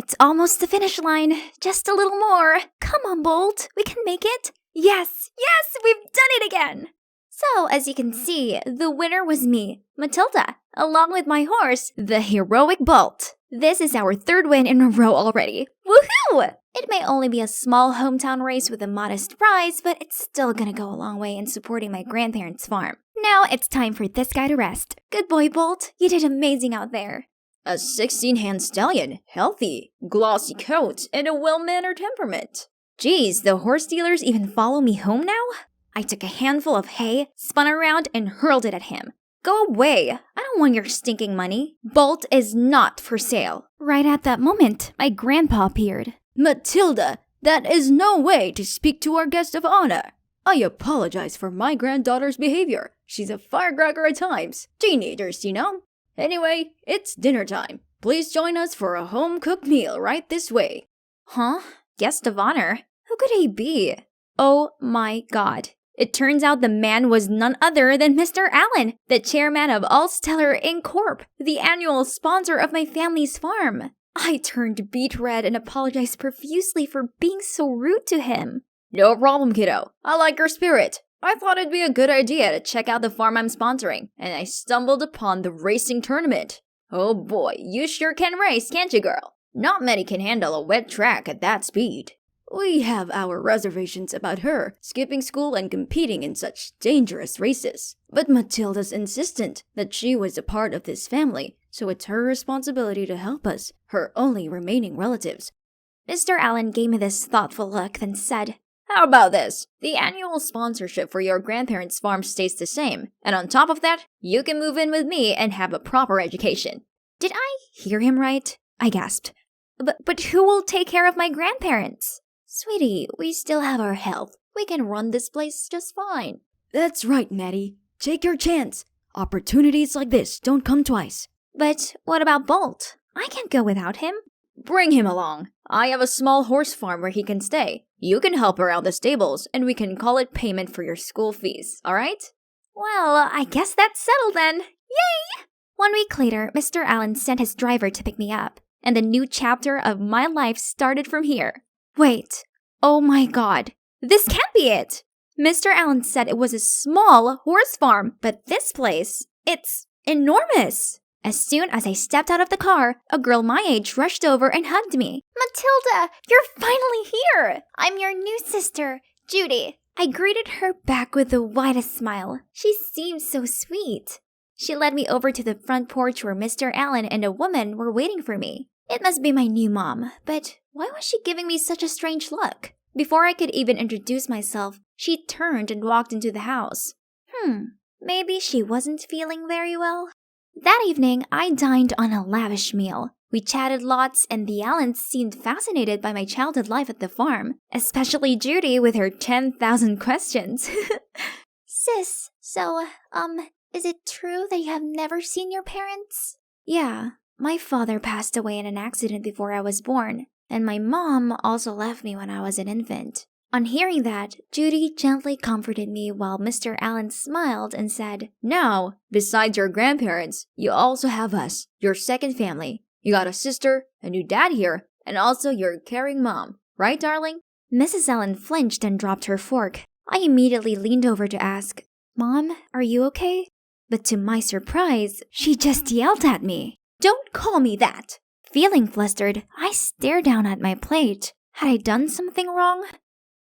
It's almost the finish line. Just a little more. Come on, Bolt. We can make it. Yes, we've done it again. So, as you can see, the winner was me, Matilda, along with my horse, the heroic Bolt. This is our third win in a row already. Woohoo! It may only be a small hometown race with a modest prize, but it's still gonna go a long way in supporting my grandparents' farm. Now it's time for this guy to rest. Good boy, Bolt. You did amazing out there. A 16-hand stallion, healthy, glossy coat, and a well-mannered temperament. Geez, the horse dealers even follow me home now? I took a handful of hay, spun around, and hurled it at him. Go away! I don't want your stinking money. Bolt is not for sale. Right at that moment, my grandpa appeared. Matilda, that is no way to speak to our guest of honor. I apologize for my granddaughter's behavior. She's a firecracker at times. Teenagers, you know. Anyway, it's dinner time. Please join us for a home-cooked meal right this way. Huh? Guest of honor? Who could he be? Oh my god. It turns out the man was none other than Mr. Allen, the chairman of Allstellar Inc. Corp., the annual sponsor of my family's farm. I turned beet red and apologized profusely for being so rude to him. No problem, kiddo. I like your spirit. I thought it'd be a good idea to check out the farm I'm sponsoring, and I stumbled upon the racing tournament. Oh boy, you sure can race, can't you, girl? Not many can handle a wet track at that speed. We have our reservations about her skipping school and competing in such dangerous races. But Matilda's insistent that she was a part of this family, so it's her responsibility to help us, her only remaining relatives. Mr. Allen gave me this thoughtful look, then said, How about this? The annual sponsorship for your grandparents' farm stays the same, and on top of that, you can move in with me and have a proper education. Did I hear him right? I gasped. But who will take care of my grandparents? Sweetie, we still have our health. We can run this place just fine. That's right, Maddie. Take your chance. Opportunities like this don't come twice. But what about Bolt? I can't go without him. Bring him along. I have a small horse farm where he can stay. You can help around the stables, and we can call it payment for your school fees, alright? Well, I guess that's settled then. Yay! 1 week later, Mr. Allen sent his driver to pick me up, and the new chapter of my life started from here. Wait, oh my god, this can't be it! Mr. Allen said it was a small horse farm, but this place, it's enormous! As soon as I stepped out of the car, a girl my age rushed over and hugged me. Matilda, you're finally here! I'm your new sister, Judy. I greeted her back with the widest smile. She seemed so sweet. She led me over to the front porch where Mr. Allen and a woman were waiting for me. It must be my new mom, but why was she giving me such a strange look? Before I could even introduce myself, she turned and walked into the house. Maybe she wasn't feeling very well? That evening, I dined on a lavish meal. We chatted lots, and the Allens seemed fascinated by my childhood life at the farm, especially Judy with her 10,000 questions. Sis, so, is it true that you have never seen your parents? Yeah. My father passed away in an accident before I was born, and my mom also left me when I was an infant. On hearing that, Judy gently comforted me while Mr. Allen smiled and said, Now, besides your grandparents, you also have us, your second family. You got a sister, a new dad here, and also your caring mom. Right, darling? Mrs. Allen flinched and dropped her fork. I immediately leaned over to ask, Mom, are you okay? But to my surprise, she just yelled at me. Don't call me that! Feeling flustered, I stared down at my plate. Had I done something wrong?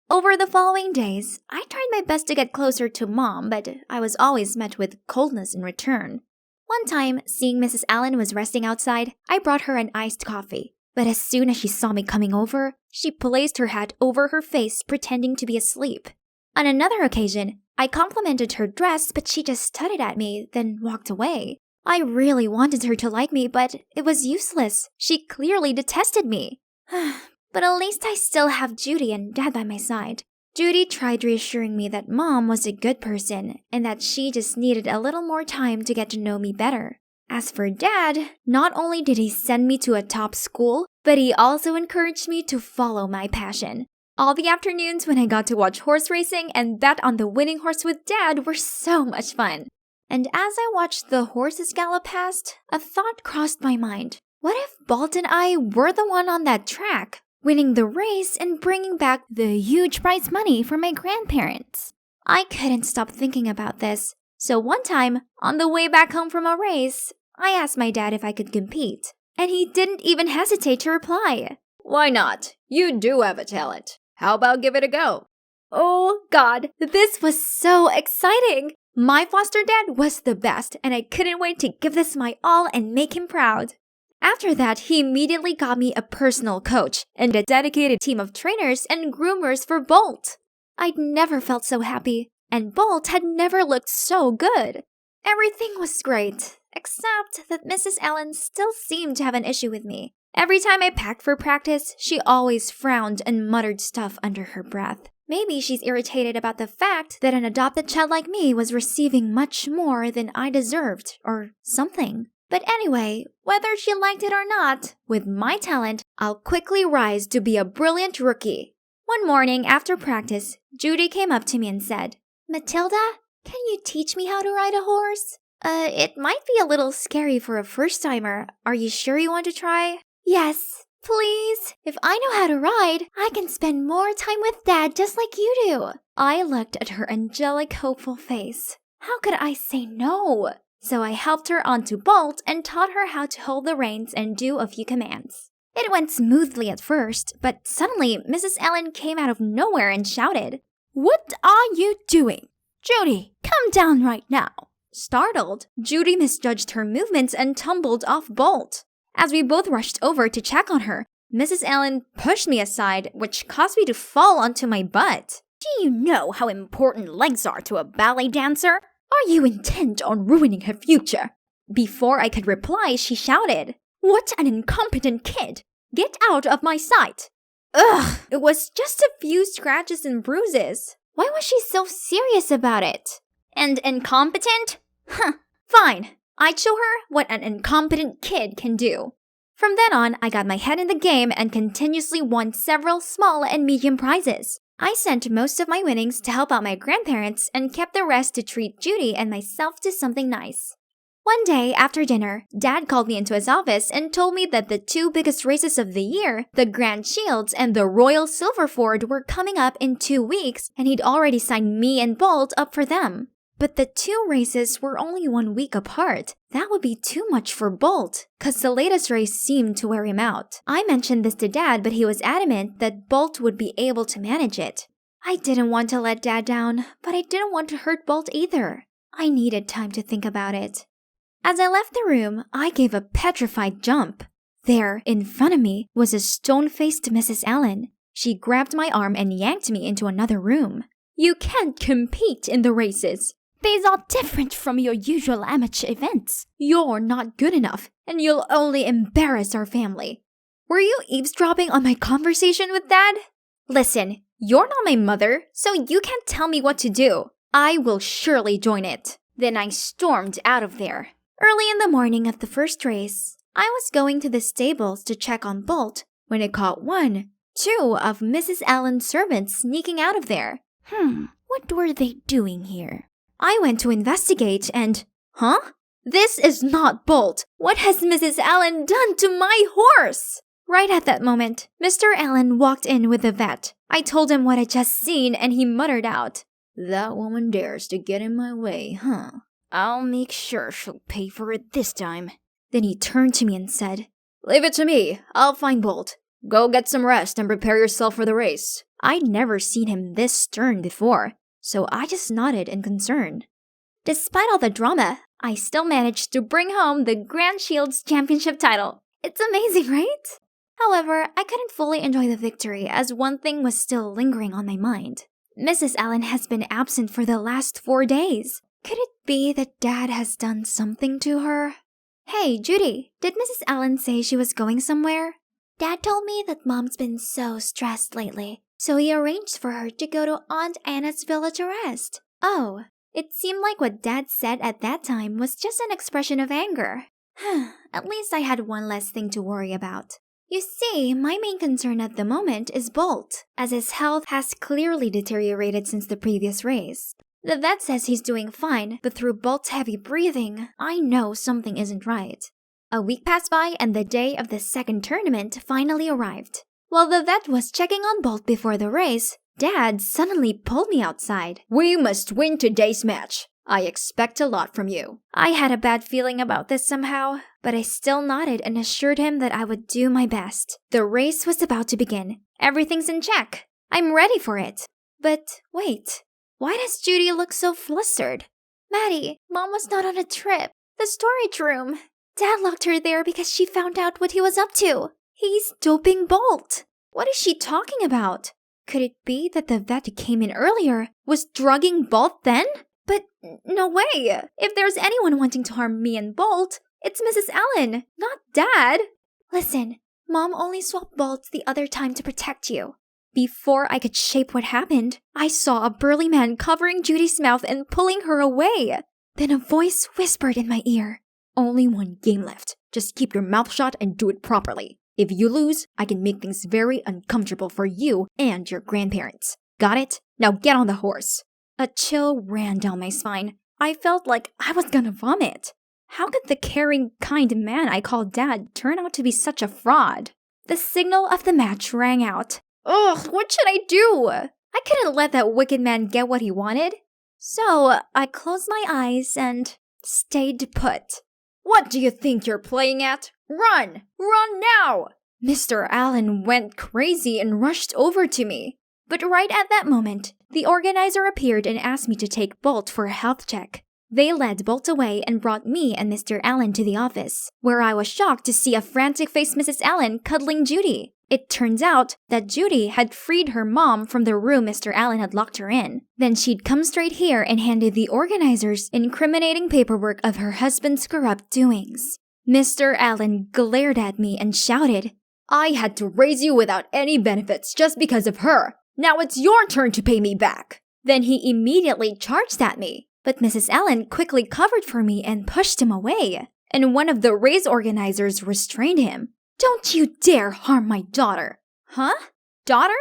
Over the following days, I tried my best to get closer to Mom, but I was always met with coldness in return. One time, seeing Mrs. Allen was resting outside, I brought her an iced coffee. But as soon as she saw me coming over, she placed her hat over her face, pretending to be asleep. On another occasion, I complimented her dress, but she just tutted at me, then walked away. I really wanted her to like me, but it was useless. She clearly detested me. But at least I still have Judy and Dad by my side. Judy tried reassuring me that Mom was a good person and that she just needed a little more time to get to know me better. As for Dad, not only did he send me to a top school, but he also encouraged me to follow my passion. All the afternoons when I got to watch horse racing and bet on the winning horse with Dad were so much fun. And as I watched the horses gallop past, a thought crossed my mind. What if Bolt and I were the one on that track, winning the race and bringing back the huge prize money for my grandparents? I couldn't stop thinking about this. So one time, on the way back home from a race, I asked my dad if I could compete, and he didn't even hesitate to reply. Why not? You do have a talent. How about give it a go? Oh God, this was so exciting! My foster dad was the best, and I couldn't wait to give this my all and make him proud. After that, he immediately got me a personal coach and a dedicated team of trainers and groomers for Bolt. I'd never felt so happy, and Bolt had never looked so good. Everything was great, except that Mrs. Allen still seemed to have an issue with me. Every time I packed for practice, she always frowned and muttered stuff under her breath. Maybe she's irritated about the fact that an adopted child like me was receiving much more than I deserved, or something. But anyway, whether she liked it or not, with my talent, I'll quickly rise to be a brilliant rookie. One morning after practice, Judy came up to me and said, "Matilda, can you teach me how to ride a horse?" It might be a little scary for a first-timer. Are you sure you want to try?" "Yes, please. If I know how to ride, I can spend more time with Dad just like you do." I looked at her angelic, hopeful face. How could I say no? So I helped her onto Bolt and taught her how to hold the reins and do a few commands. It went smoothly at first, but suddenly Mrs. Allen came out of nowhere and shouted, "What are you doing? Judy, come down right now." Startled, Judy misjudged her movements and tumbled off Bolt. As we both rushed over to check on her, Mrs. Allen pushed me aside, which caused me to fall onto my butt. "Do you know how important legs are to a ballet dancer? Are you intent on ruining her future?" Before I could reply, she shouted, "What an incompetent kid! Get out of my sight!" Ugh, it was just a few scratches and bruises. Why was she so serious about it? And incompetent? Huh, fine. I'd show her what an incompetent kid can do. From then on, I got my head in the game and continuously won several small and medium prizes. I sent most of my winnings to help out my grandparents and kept the rest to treat Judy and myself to something nice. One day after dinner, Dad called me into his office and told me that the two biggest races of the year, the Grand Shields and the Royal Silverford, were coming up in 2 weeks, and he'd already signed me and Bolt up for them. But the two races were only 1 week apart. That would be too much for Bolt, cause the latest race seemed to wear him out. I mentioned this to Dad, but he was adamant that Bolt would be able to manage it. I didn't want to let Dad down, but I didn't want to hurt Bolt either. I needed time to think about it. As I left the room, I gave a petrified jump. There, in front of me, was a stone-faced Mrs. Allen. She grabbed my arm and yanked me into another room. "You can't compete in the races. These are different from your usual amateur events. You're not good enough, and you'll only embarrass our family." Were you eavesdropping on my conversation with Dad? Listen, you're not my mother, so you can't tell me what to do. I will surely join it. Then I stormed out of there. Early in the morning of the first race, I was going to the stables to check on Bolt when I caught two of Mrs. Allen's servants sneaking out of there. What were they doing here? I went to investigate and... This is not Bolt! What has Mrs. Allen done to my horse? Right at that moment, Mr. Allen walked in with the vet. I told him what I'd just seen and he muttered out, "That woman dares to get in my way, huh? I'll make sure she'll pay for it this time." Then he turned to me and said, "Leave it to me. I'll find Bolt. Go get some rest and prepare yourself for the race." I'd never seen him this stern before, so I just nodded in concern. Despite all the drama, I still managed to bring home the Grand Shields Championship title. It's amazing, right? However, I couldn't fully enjoy the victory as one thing was still lingering on my mind. Mrs. Allen has been absent for the last 4 days. Could it be that Dad has done something to her? Hey, Judy, did Mrs. Allen say she was going somewhere? Dad told me that Mom's been so stressed lately, so he arranged for her to go to Aunt Anna's villa to rest. Oh, it seemed like what Dad said at that time was just an expression of anger. At least I had one less thing to worry about. You see, my main concern at the moment is Bolt, as his health has clearly deteriorated since the previous race. The vet says he's doing fine, but through Bolt's heavy breathing, I know something isn't right. A week passed by and the day of the second tournament finally arrived. While the vet was checking on Bolt before the race, Dad suddenly pulled me outside. We must win today's match. I expect a lot from you. I had a bad feeling about this somehow, but I still nodded and assured him that I would do my best. The race was about to begin. Everything's in check. I'm ready for it. But wait, why does Judy look so flustered? Maddie, Mom was not on a trip. The storage room. Dad locked her there because she found out what he was up to. He's doping Bolt. What is she talking about? Could it be that the vet who came in earlier was drugging Bolt then? But no way. If there's anyone wanting to harm me and Bolt, it's Mrs. Allen, not Dad. Listen, Mom only swapped Bolt the other time to protect you. Before I could shape what happened, I saw a burly man covering Judy's mouth and pulling her away. Then a voice whispered in my ear. Only one game left. Just keep your mouth shut and do it properly. If you lose, I can make things very uncomfortable for you and your grandparents. Got it? Now get on the horse. A chill ran down my spine. I felt like I was gonna vomit. How could the caring, kind man I called Dad turn out to be such a fraud? The signal of the match rang out. Ugh, what should I do? I couldn't let that wicked man get what he wanted. So I closed my eyes and stayed put. What do you think you're playing at? Run! Run now! Mr. Allen went crazy and rushed over to me. But right at that moment, the organizer appeared and asked me to take Bolt for a health check. They led Bolt away and brought me and Mr. Allen to the office, where I was shocked to see a frantic-faced Mrs. Allen cuddling Judy. It turns out that Judy had freed her mom from the room Mr. Allen had locked her in. Then she'd come straight here and handed the organizers incriminating paperwork of her husband's corrupt doings. Mr. Allen glared at me and shouted, I had to raise you without any benefits just because of her. Now it's your turn to pay me back. Then he immediately charged at me. But Mrs. Allen quickly covered for me and pushed him away. And one of the race organizers restrained him. Don't you dare harm my daughter. Huh? Daughter?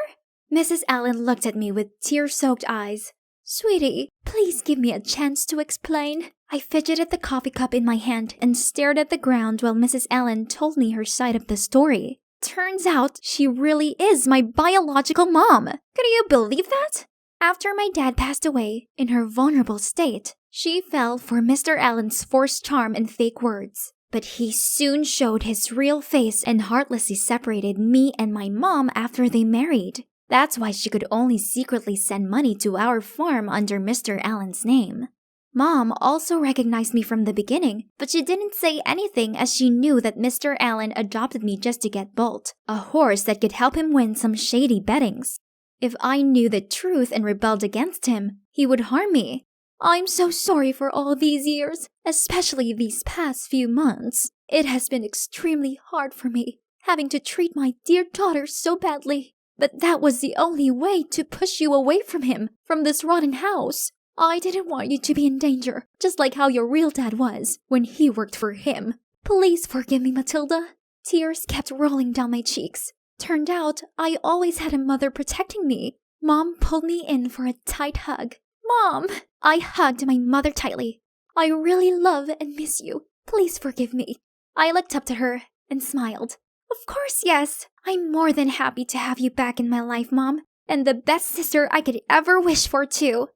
Mrs. Allen looked at me with tear-soaked eyes. Sweetie, please give me a chance to explain. I fidgeted the coffee cup in my hand and stared at the ground while Mrs. Allen told me her side of the story. Turns out she really is my biological mom. Could you believe that? After my dad passed away, in her vulnerable state, she fell for Mr. Allen's forced charm and fake words. But he soon showed his real face and heartlessly separated me and my mom after they married. That's why she could only secretly send money to our farm under Mr. Allen's name. Mom also recognized me from the beginning, but she didn't say anything as she knew that Mr. Allen adopted me just to get Bolt, a horse that could help him win some shady bettings. If I knew the truth and rebelled against him, he would harm me. I'm so sorry for all these years, especially these past few months. It has been extremely hard for me, having to treat my dear daughter so badly. But that was the only way to push you away from him, from this rotten house. I didn't want you to be in danger, just like how your real dad was when he worked for him. Please forgive me, Matilda. Tears kept rolling down my cheeks. Turned out I always had a mother protecting me. Mom pulled me in for a tight hug. Mom! I hugged my mother tightly. I really love and miss you. Please forgive me. I looked up to her and smiled. Of course, yes. I'm more than happy to have you back in my life, Mom. And the best sister I could ever wish for, too.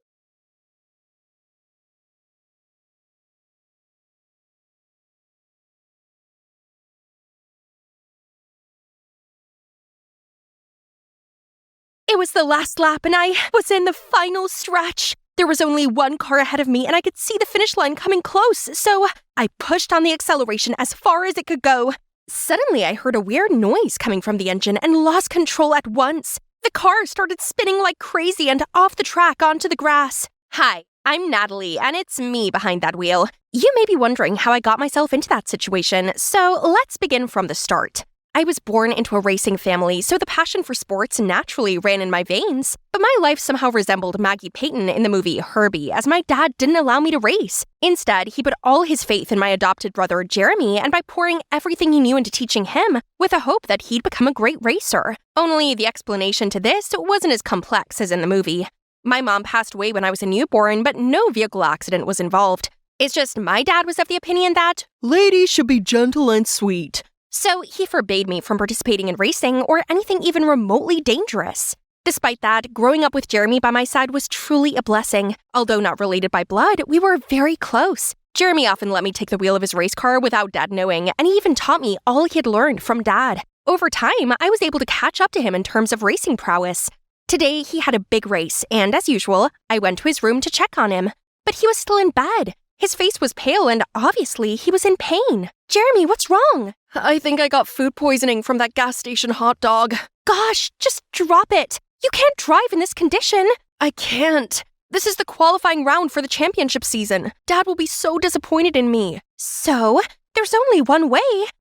It was the last lap and I was in the final stretch. There was only one car ahead of me and I could see the finish line coming close, so I pushed on the acceleration as far as it could go. Suddenly, I heard a weird noise coming from the engine and lost control at once. The car started spinning like crazy and off the track onto the grass. Hi, I'm Natalie, and it's me behind that wheel. You may be wondering how I got myself into that situation, so let's begin from the start. I was born into a racing family, so the passion for sports naturally ran in my veins. But my life somehow resembled Maggie Payton in the movie Herbie, as my dad didn't allow me to race. Instead, he put all his faith in my adopted brother, Jeremy, and by pouring everything he knew into teaching him, with a hope that he'd become a great racer. Only the explanation to this wasn't as complex as in the movie. My mom passed away when I was a newborn, but no vehicle accident was involved. It's just my dad was of the opinion that ladies should be gentle and sweet. So he forbade me from participating in racing or anything even remotely dangerous. Despite that, growing up with Jeremy by my side was truly a blessing. Although not related by blood, we were very close. Jeremy often let me take the wheel of his race car without Dad knowing, and he even taught me all he had learned from Dad. Over time, I was able to catch up to him in terms of racing prowess. Today, he had a big race, and as usual, I went to his room to check on him. But he was still in bed. His face was pale, and obviously, he was in pain. Jeremy, what's wrong? I think I got food poisoning from that gas station hot dog. Gosh, just drop it. You can't drive in this condition. I can't. This is the qualifying round for the championship season. Dad will be so disappointed in me. So, there's only one way.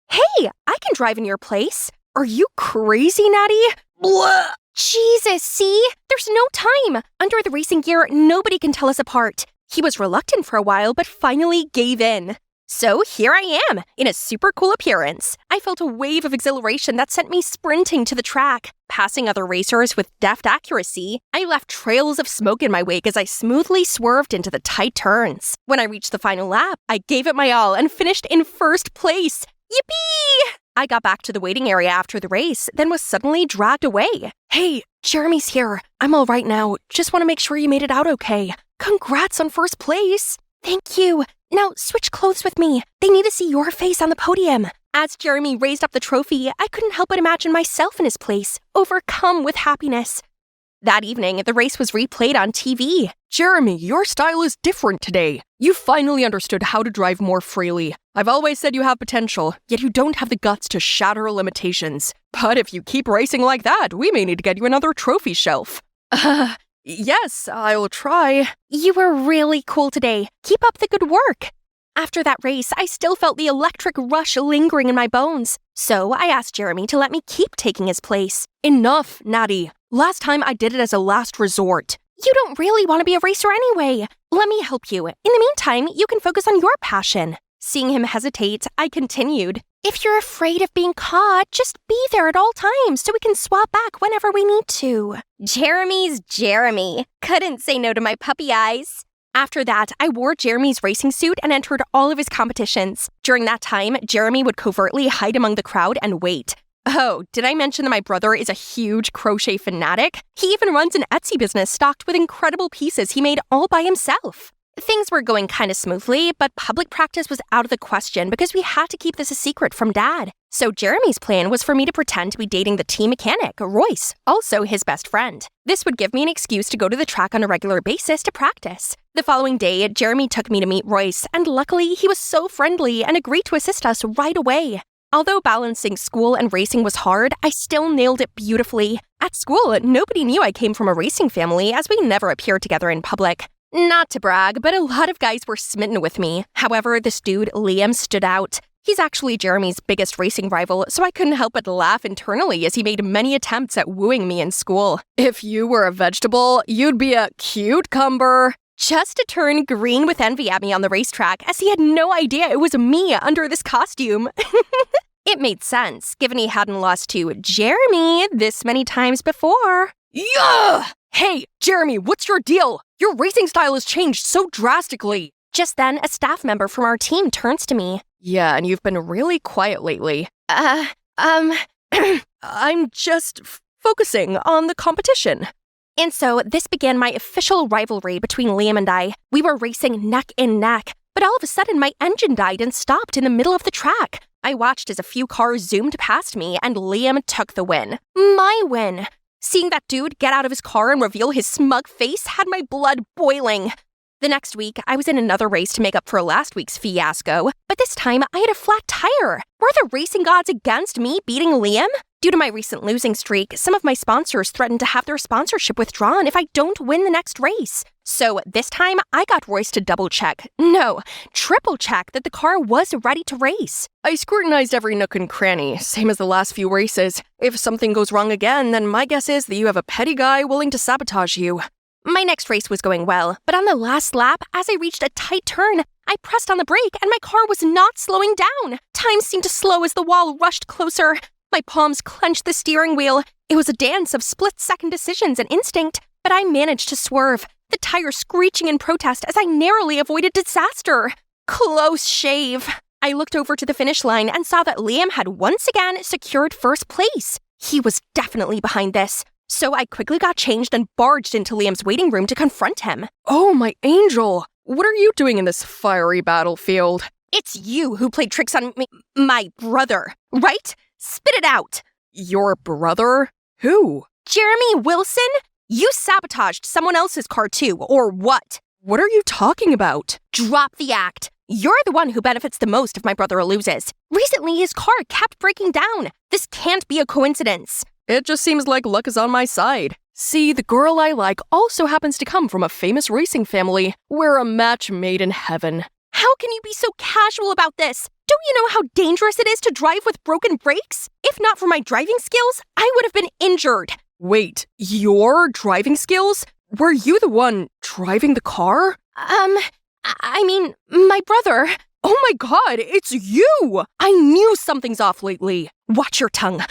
Hey, I can drive in your place. Are you crazy, Natty? Blah. Jesus, see? There's no time. Under the racing gear, nobody can tell us apart. He was reluctant for a while, but finally gave in. So here I am, in a super cool appearance. I felt a wave of exhilaration that sent me sprinting to the track. Passing other racers with deft accuracy, I left trails of smoke in my wake as I smoothly swerved into the tight turns. When I reached the final lap, I gave it my all and finished in first place. Yippee! I got back to the waiting area after the race, then was suddenly dragged away. Hey, Jeremy's here. I'm all right now. Just want to make sure you made it out okay. Congrats on first place. Thank you. Now, switch clothes with me. They need to see your face on the podium. As Jeremy raised up the trophy, I couldn't help but imagine myself in his place, overcome with happiness. That evening, the race was replayed on TV. Jeremy, your style is different today. You finally understood how to drive more freely. I've always said you have potential, yet you don't have the guts to shatter limitations. But if you keep racing like that, we may need to get you another trophy shelf. Yes, I'll try. You were really cool today. Keep up the good work. After that race, I still felt the electric rush lingering in my bones. So I asked Jeremy to let me keep taking his place. Enough, Natty. Last time I did it as a last resort. You don't really want to be a racer anyway. Let me help you. In the meantime, you can focus on your passion. Seeing him hesitate, I continued. If you're afraid of being caught, just be there at all times so we can swap back whenever we need to. Jeremy's Jeremy. Couldn't say no to my puppy eyes. After that, I wore Jeremy's racing suit and entered all of his competitions. During that time, Jeremy would covertly hide among the crowd and wait. Oh, did I mention that my brother is a huge crochet fanatic? He even runs an Etsy business stocked with incredible pieces he made all by himself. Things were going kind of smoothly, but public practice was out of the question because we had to keep this a secret from Dad. So Jeremy's plan was for me to pretend to be dating the team mechanic, Royce, also his best friend. This would give me an excuse to go to the track on a regular basis to practice. The following day, Jeremy took me to meet Royce, and luckily he was so friendly and agreed to assist us right away. Although balancing school and racing was hard, I still nailed it beautifully. At school, nobody knew I came from a racing family as we never appeared together in public. Not to brag, but a lot of guys were smitten with me. However, this dude, Liam, stood out. He's actually Jeremy's biggest racing rival, so I couldn't help but laugh internally as he made many attempts at wooing me in school. If you were a vegetable, you'd be a cucumber. Just to turn green with envy at me on the racetrack, as he had no idea it was me under this costume. It made sense, given he hadn't lost to Jeremy this many times before. Yeah! Hey, Jeremy, what's your deal? Your racing style has changed so drastically. Just then, a staff member from our team turns to me. Yeah, and you've been really quiet lately. I'm just focusing on the competition. And so, this began my official rivalry between Liam and I. We were racing neck and neck, but all of a sudden my engine died and stopped in the middle of the track. I watched as a few cars zoomed past me and Liam took the win. My win. Seeing that dude get out of his car and reveal his smug face had my blood boiling. The next week, I was in another race to make up for last week's fiasco, but this time I had a flat tire. Were the racing gods against me beating Liam? Due to my recent losing streak, some of my sponsors threatened to have their sponsorship withdrawn if I don't win the next race. So this time, I got Royce to triple check that the car was ready to race. I scrutinized every nook and cranny, same as the last few races. If something goes wrong again, then my guess is that you have a petty guy willing to sabotage you. My next race was going well, but on the last lap, as I reached a tight turn, I pressed on the brake and my car was not slowing down. Time seemed to slow as the wall rushed closer. My palms clenched the steering wheel. It was a dance of split-second decisions and instinct, but I managed to swerve, the tire screeching in protest as I narrowly avoided disaster. Close shave. I looked over to the finish line and saw that Liam had once again secured first place. He was definitely behind this. So I quickly got changed and barged into Liam's waiting room to confront him. Oh, my angel! What are you doing in this fiery battlefield? It's you who played tricks on me, my brother, right? Spit it out. Your brother? Who? Jeremy Wilson? You sabotaged someone else's car too, or what? What are you talking about? Drop the act. You're the one who benefits the most if my brother loses. Recently, his car kept breaking down. This can't be a coincidence. It just seems like luck is on my side. See, the girl I like also happens to come from a famous racing family. We're a match made in heaven. How can you be so casual about this? Don't you know how dangerous it is to drive with broken brakes? If not for my driving skills, I would have been injured. Wait, your driving skills? Were you the one driving the car? I mean, my brother. Oh my god, it's you! I knew something's off lately. Watch your tongue.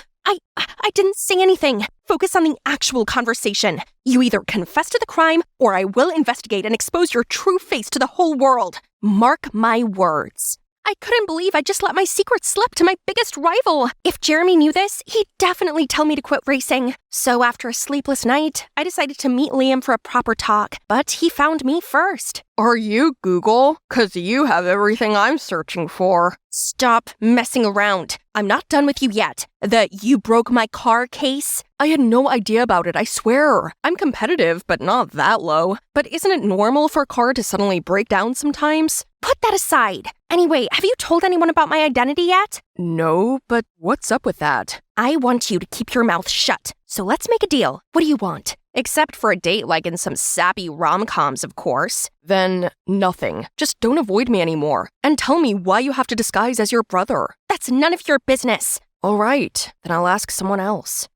I didn't say anything. Focus on the actual conversation. You either confess to the crime, or I will investigate and expose your true face to the whole world. Mark my words. I couldn't believe I just let my secret slip to my biggest rival. If Jeremy knew this, he'd definitely tell me to quit racing. So after a sleepless night, I decided to meet Liam for a proper talk, but he found me first. Are you Google? 'Cause you have everything I'm searching for. Stop messing around. I'm not done with you yet. The you broke my car case? I had no idea about it, I swear. I'm competitive, but not that low. But isn't it normal for a car to suddenly break down sometimes? Put that aside. Anyway, have you told anyone about my identity yet? No, but what's up with that? I want you to keep your mouth shut. So let's make a deal. What do you want? Except for a date like in some sappy rom-coms, of course. Then nothing. Just don't avoid me anymore. And tell me why you have to disguise as your brother. That's none of your business. All right, then I'll ask someone else.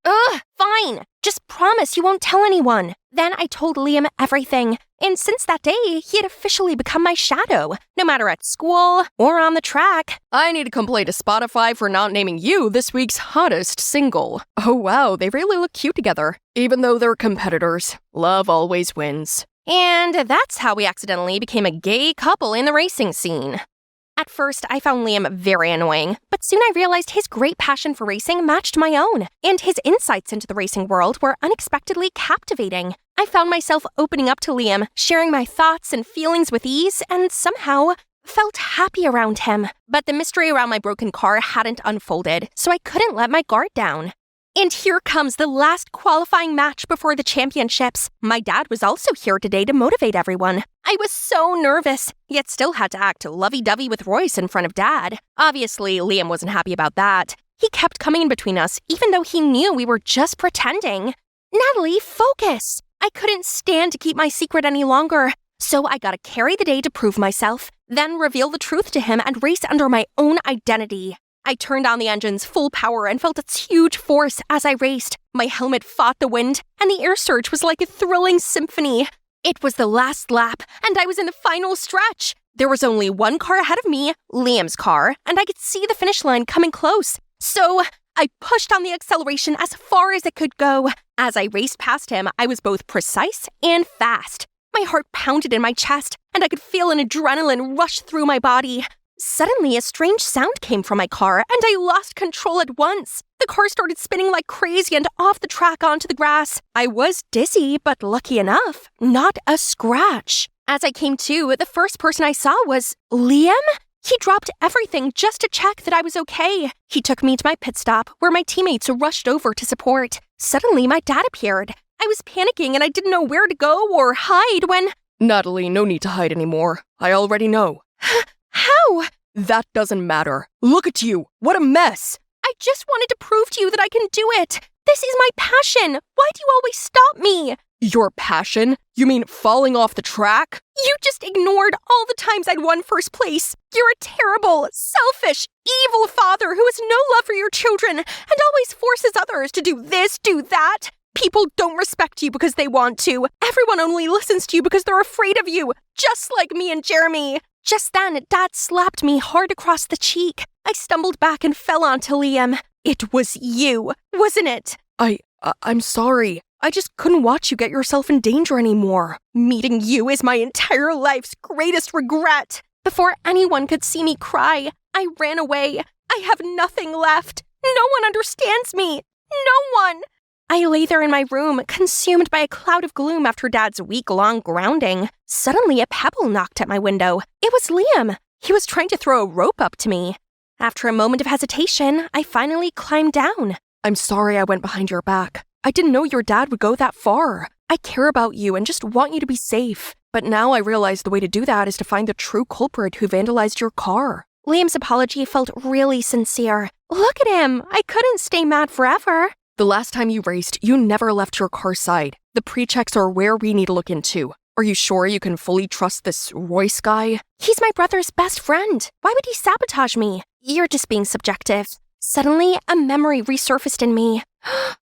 Fine. Just promise you won't tell anyone. Then I told Liam everything. And since that day, he had officially become my shadow, no matter at school or on the track. I need to complain to Spotify for not naming you this week's hottest single. Oh wow, they really look cute together. Even though they're competitors, love always wins. And that's how we accidentally became a gay couple in the racing scene. At first, I found Liam very annoying, but soon I realized his great passion for racing matched my own, and his insights into the racing world were unexpectedly captivating. I found myself opening up to Liam, sharing my thoughts and feelings with ease, and somehow felt happy around him. But the mystery around my broken car hadn't unfolded, so I couldn't let my guard down. And here comes the last qualifying match before the championships. My dad was also here today to motivate everyone. I was so nervous, yet still had to act lovey-dovey with Royce in front of Dad. Obviously, Liam wasn't happy about that. He kept coming in between us, even though he knew we were just pretending. Natalie, focus! I couldn't stand to keep my secret any longer. So I gotta carry the day to prove myself, then reveal the truth to him and race under my own identity. I turned on the engine's full power and felt its huge force as I raced. My helmet fought the wind, and the air surge was like a thrilling symphony. It was the last lap, and I was in the final stretch. There was only one car ahead of me, Liam's car, and I could see the finish line coming close. So I pushed on the acceleration as far as it could go. As I raced past him, I was both precise and fast. My heart pounded in my chest, and I could feel an adrenaline rush through my body. Suddenly, a strange sound came from my car, and I lost control at once. The car started spinning like crazy and off the track onto the grass. I was dizzy, but lucky enough, not a scratch. As I came to, the first person I saw was Liam? He dropped everything just to check that I was okay. He took me to my pit stop, where my teammates rushed over to support. Suddenly, my dad appeared. I was panicking, and I didn't know where to go or hide when... Natalie, no need to hide anymore. I already know. How? That doesn't matter. Look at you. What a mess. I just wanted to prove to you that I can do it. This is my passion. Why do you always stop me? Your passion? You mean falling off the track? You just ignored all the times I'd won first place. You're a terrible, selfish, evil father who has no love for your children and always forces others to do this, do that. People don't respect you because they want to. Everyone only listens to you because they're afraid of you, just like me and Jeremy. Just then, Dad slapped me hard across the cheek. I stumbled back and fell onto Liam. It was you, wasn't it? I'm sorry. I just couldn't watch you get yourself in danger anymore. Meeting you is my entire life's greatest regret. Before anyone could see me cry, I ran away. I have nothing left. No one understands me. No one. I lay there in my room, consumed by a cloud of gloom after Dad's week-long grounding. Suddenly, a pebble knocked at my window. It was Liam. He was trying to throw a rope up to me. After a moment of hesitation, I finally climbed down. I'm sorry I went behind your back. I didn't know your dad would go that far. I care about you and just want you to be safe. But now I realize the way to do that is to find the true culprit who vandalized your car. Liam's apology felt really sincere. Look at him. I couldn't stay mad forever. The last time you raced, you never left your car's side. The pre-checks are where we need to look into. Are you sure you can fully trust this Royce guy? He's my brother's best friend. Why would he sabotage me? You're just being subjective. Suddenly, a memory resurfaced in me.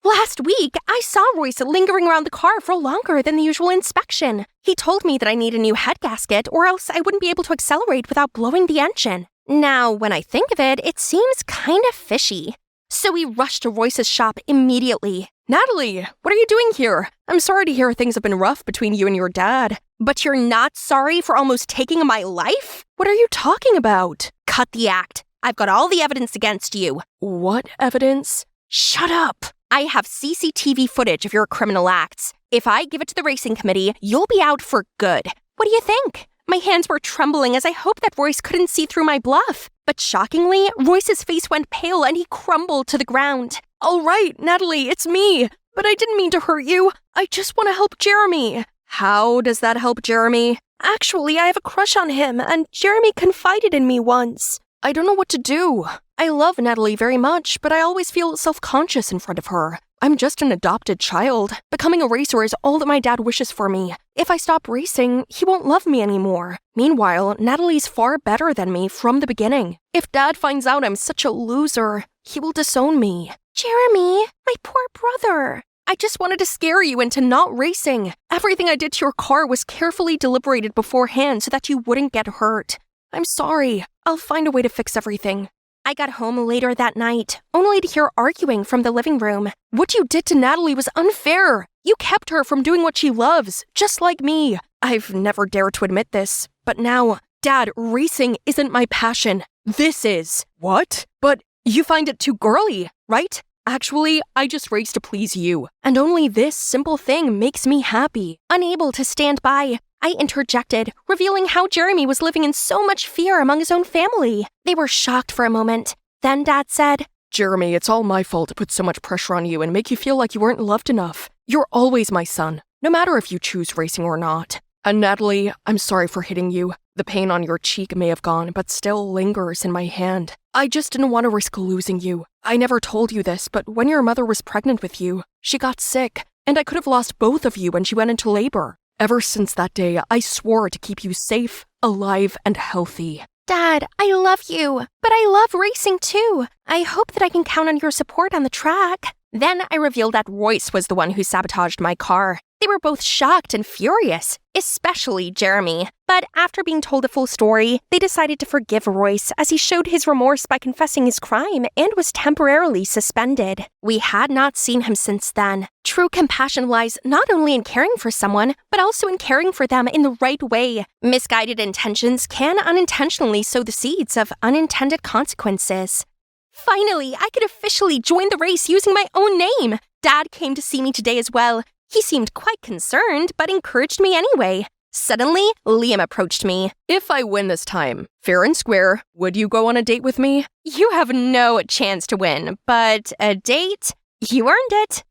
Last week, I saw Royce lingering around the car for longer than the usual inspection. He told me that I need a new head gasket or else I wouldn't be able to accelerate without blowing the engine. Now, when I think of it, it seems kind of fishy. So we rushed to Royce's shop immediately. Natalie, what are you doing here? I'm sorry to hear things have been rough between you and your dad. But you're not sorry for almost taking my life? What are you talking about? Cut the act. I've got all the evidence against you. What evidence? Shut up. I have CCTV footage of your criminal acts. If I give it to the racing committee, you'll be out for good. What do you think? My hands were trembling as I hoped that Royce couldn't see through my bluff. But shockingly, Royce's face went pale and he crumbled to the ground. All right, Natalie, it's me. But I didn't mean to hurt you. I just want to help Jeremy. How does that help Jeremy? Actually, I have a crush on him, and Jeremy confided in me once. I don't know what to do. I love Natalie very much, but I always feel self-conscious in front of her. I'm just an adopted child. Becoming a racer is all that my dad wishes for me. If I stop racing, he won't love me anymore. Meanwhile, Natalie's far better than me from the beginning. If Dad finds out I'm such a loser, he will disown me. Jeremy, my poor brother. I just wanted to scare you into not racing. Everything I did to your car was carefully deliberated beforehand so that you wouldn't get hurt. I'm sorry. I'll find a way to fix everything. I got home later that night, only to hear arguing from the living room. What you did to Natalie was unfair. You kept her from doing what she loves, just like me. I've never dared to admit this, but now, Dad, racing isn't my passion. This is. What? But you find it too girly, right? Actually, I just race to please you. And only this simple thing makes me happy. Unable to stand by, I interjected, revealing how Jeremy was living in so much fear among his own family. They were shocked for a moment. Then Dad said, Jeremy, it's all my fault to put so much pressure on you and make you feel like you weren't loved enough. You're always my son, no matter if you choose racing or not. And Natalie, I'm sorry for hitting you. The pain on your cheek may have gone, but still lingers in my hand. I just didn't want to risk losing you. I never told you this, but when your mother was pregnant with you, she got sick, and I could have lost both of you when she went into labor. Ever since that day, I swore to keep you safe, alive, and healthy. Dad, I love you, but I love racing too. I hope that I can count on your support on the track. Then I revealed that Royce was the one who sabotaged my car. They were both shocked and furious, especially Jeremy. But after being told the full story, they decided to forgive Royce as he showed his remorse by confessing his crime and was temporarily suspended. We had not seen him since then. True compassion lies not only in caring for someone, but also in caring for them in the right way. Misguided intentions can unintentionally sow the seeds of unintended consequences. Finally, I could officially join the race using my own name. Dad came to see me today as well. He seemed quite concerned, but encouraged me anyway. Suddenly, Liam approached me. If I win this time, fair and square, would you go on a date with me? You have no chance to win, but a date? You earned it.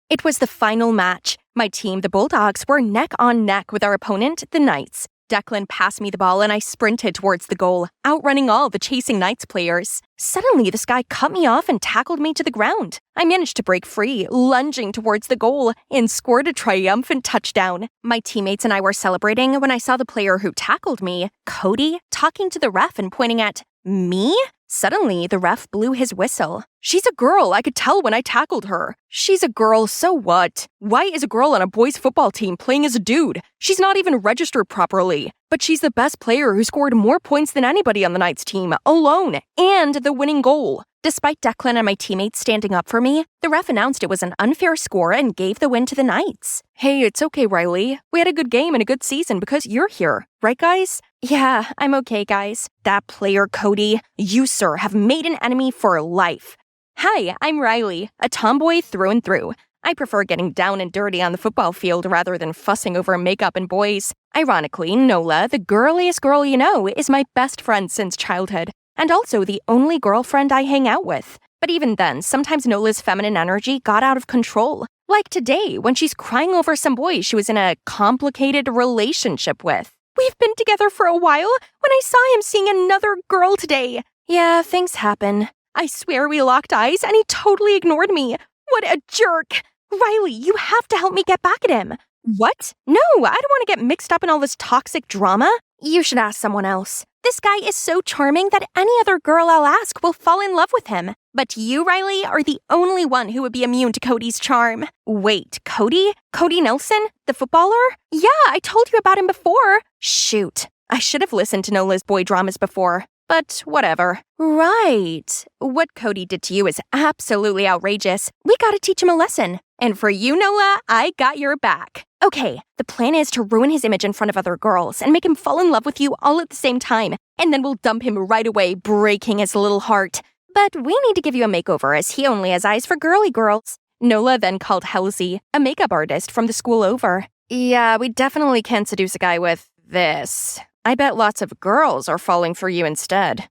It was the final match. My team, the Bulldogs, were neck on neck with our opponent, the Knights. Declan passed me the ball and I sprinted towards the goal, outrunning all the chasing Knights players. Suddenly, this guy cut me off and tackled me to the ground. I managed to break free, lunging towards the goal, and scored a triumphant touchdown. My teammates and I were celebrating when I saw the player who tackled me, Cody, talking to the ref and pointing at me? Suddenly, the ref blew his whistle. She's a girl, I could tell when I tackled her. She's a girl, so what? Why is a girl on a boys' football team playing as a dude? She's not even registered properly. But she's the best player who scored more points than anybody on the Knights team, alone, and the winning goal. Despite Declan and my teammates standing up for me, the ref announced it was an unfair score and gave the win to the Knights. Hey, it's okay, Riley. We had a good game and a good season because you're here. Right, guys? Yeah, I'm okay, guys. That player, Cody. You, sir, have made an enemy for life. Hi, I'm Riley, a tomboy through and through. I prefer getting down and dirty on the football field rather than fussing over makeup and boys. Ironically, Nola, the girliest girl you know, is my best friend since childhood, and also the only girlfriend I hang out with. But even then, sometimes Nola's feminine energy got out of control. Like today, when she's crying over some boy she was in a complicated relationship with. We've been together for a while when I saw him seeing another girl today. Yeah, things happen. I swear we locked eyes and he totally ignored me. What a jerk! Riley, you have to help me get back at him. What? No, I don't want to get mixed up in all this toxic drama. You should ask someone else. This guy is so charming that any other girl I'll ask will fall in love with him. But you, Riley, are the only one who would be immune to Cody's charm. Wait, Cody? Cody Nelson? The footballer? Yeah, I told you about him before. Shoot, I should have listened to Nola's boy dramas before. But whatever. Right. What Cody did to you is absolutely outrageous. We gotta teach him a lesson. And for you, Nola, I got your back. Okay, the plan is to ruin his image in front of other girls and make him fall in love with you all at the same time. And then we'll dump him right away, breaking his little heart. But we need to give you a makeover as he only has eyes for girly girls. Nola then called Halsey, a makeup artist from the school over. Yeah, we definitely can't seduce a guy with this. I bet lots of girls are falling for you instead.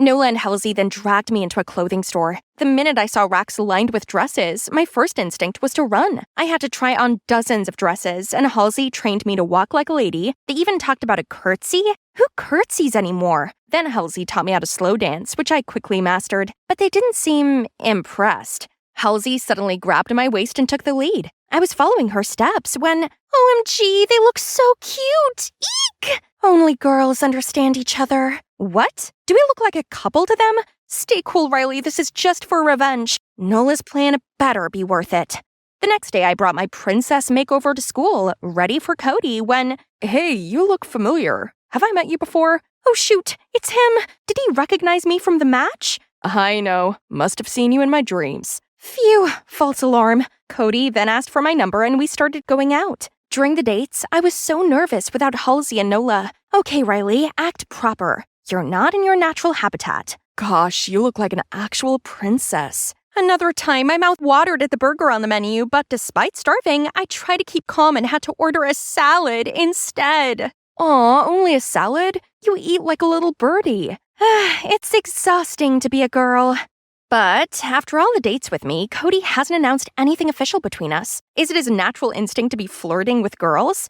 Nola and Halsey then dragged me into a clothing store. The minute I saw racks lined with dresses, my first instinct was to run. I had to try on dozens of dresses, and Halsey trained me to walk like a lady. They even talked about a curtsy. Who curtsies anymore? Then Halsey taught me how to slow dance, which I quickly mastered, but they didn't seem impressed. Halsey suddenly grabbed my waist and took the lead. I was following her steps when, OMG, they look so cute! Eek! Only girls understand each other. What? Do we look like a couple to them? Stay cool, Riley, this is just for revenge. Nola's plan better be worth it. The next day, I brought my princess makeover to school, ready for Cody, when, hey, you look familiar. Have I met you before? Oh shoot, it's him! Did he recognize me from the match? I know. Must have seen you in my dreams. Phew, false alarm. Cody then asked for my number and we started going out. During the dates, I was so nervous without Halsey and Nola. Okay, Riley, act proper. You're not in your natural habitat. Gosh, you look like an actual princess. Another time, my mouth watered at the burger on the menu, but despite starving, I tried to keep calm and had to order a salad instead. Aw, only a salad? You eat like a little birdie. It's exhausting to be a girl. But after all the dates with me, Cody hasn't announced anything official between us. Is it his natural instinct to be flirting with girls?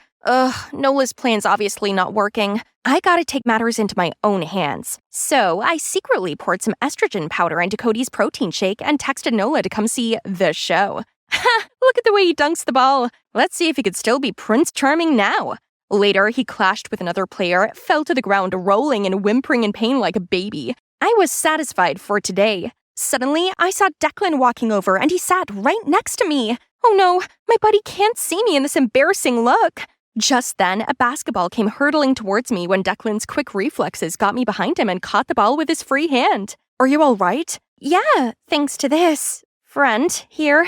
Nola's plan's obviously not working. I gotta take matters into my own hands. So I secretly poured some estrogen powder into Cody's protein shake and texted Nola to come see the show. Ha! Look at the way he dunks the ball. Let's see if he could still be Prince Charming now. Later, he clashed with another player, fell to the ground, rolling and whimpering in pain like a baby. I was satisfied for today. Suddenly, I saw Declan walking over and he sat right next to me. Oh no, my buddy can't see me in this embarrassing look. Just then, a basketball came hurtling towards me when Declan's quick reflexes got me behind him and caught the ball with his free hand. Are you all right? Yeah, thanks to this. Friend, here.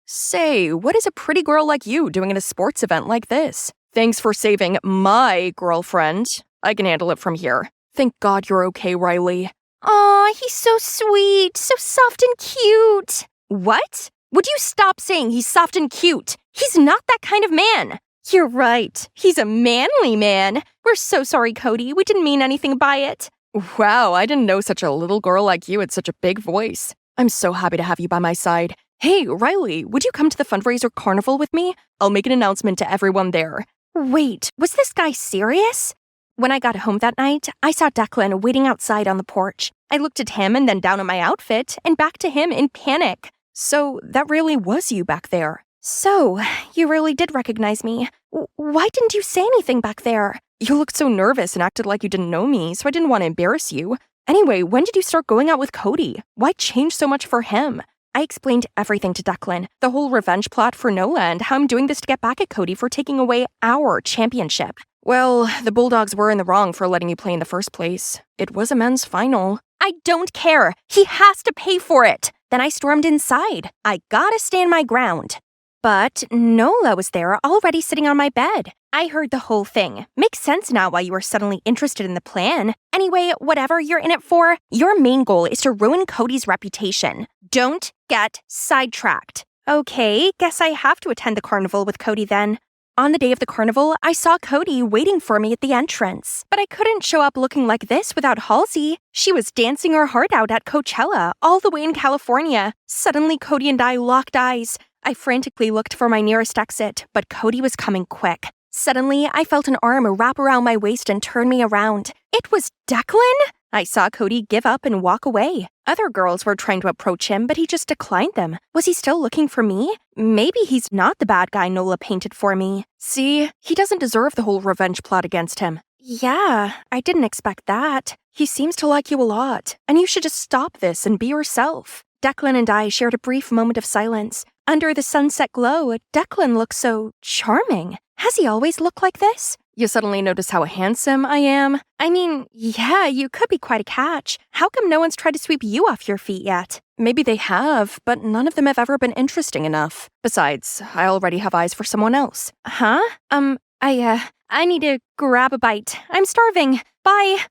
Say, what is a pretty girl like you doing at a sports event like this? Thanks for saving my girlfriend. I can handle it from here. Thank God you're okay, Riley. Aw, he's so sweet, so soft and cute. What? Would you stop saying he's soft and cute? He's not that kind of man. You're right. He's a manly man. We're so sorry, Cody. We didn't mean anything by it. Wow, I didn't know such a little girl like you had such a big voice. I'm so happy to have you by my side. Hey, Riley, would you come to the fundraiser carnival with me? I'll make an announcement to everyone there. Wait, was this guy serious? When I got home that night, I saw Declan waiting outside on the porch. I looked at him and then down at my outfit and back to him in panic. So that really was you back there. So, you really did recognize me. Why didn't you say anything back there? You looked so nervous and acted like you didn't know me, so I didn't want to embarrass you. Anyway, when did you start going out with Cody? Why change so much for him? I explained everything to Declan, the whole revenge plot for Nola and how I'm doing this to get back at Cody for taking away our championship. Well, the Bulldogs were in the wrong for letting you play in the first place. It was a men's final. I don't care. He has to pay for it. Then I stormed inside. I gotta stand my ground. But Nola was there already sitting on my bed. I heard the whole thing. Makes sense now why you were suddenly interested in the plan. Anyway, whatever you're in it for, your main goal is to ruin Cody's reputation. Don't get sidetracked. Okay, guess I have to attend the carnival with Cody then. On the day of the carnival, I saw Cody waiting for me at the entrance. But I couldn't show up looking like this without Halsey. She was dancing her heart out at Coachella, all the way in California. Suddenly, Cody and I locked eyes. I frantically looked for my nearest exit, but Cody was coming quick. Suddenly, I felt an arm wrap around my waist and turn me around. It was Declan? I saw Cody give up and walk away. Other girls were trying to approach him, but he just declined them. Was he still looking for me? Maybe he's not the bad guy Nola painted for me. See, he doesn't deserve the whole revenge plot against him. Yeah, I didn't expect that. He seems to like you a lot, and you should just stop this and be yourself. Declan and I shared a brief moment of silence. Under the sunset glow, Declan looked so charming. Has he always looked like this? You suddenly notice how handsome I am? I mean, yeah, you could be quite a catch. How come no one's tried to sweep you off your feet yet? Maybe they have, but none of them have ever been interesting enough. Besides, I already have eyes for someone else. Huh? I need to grab a bite. I'm starving. Bye.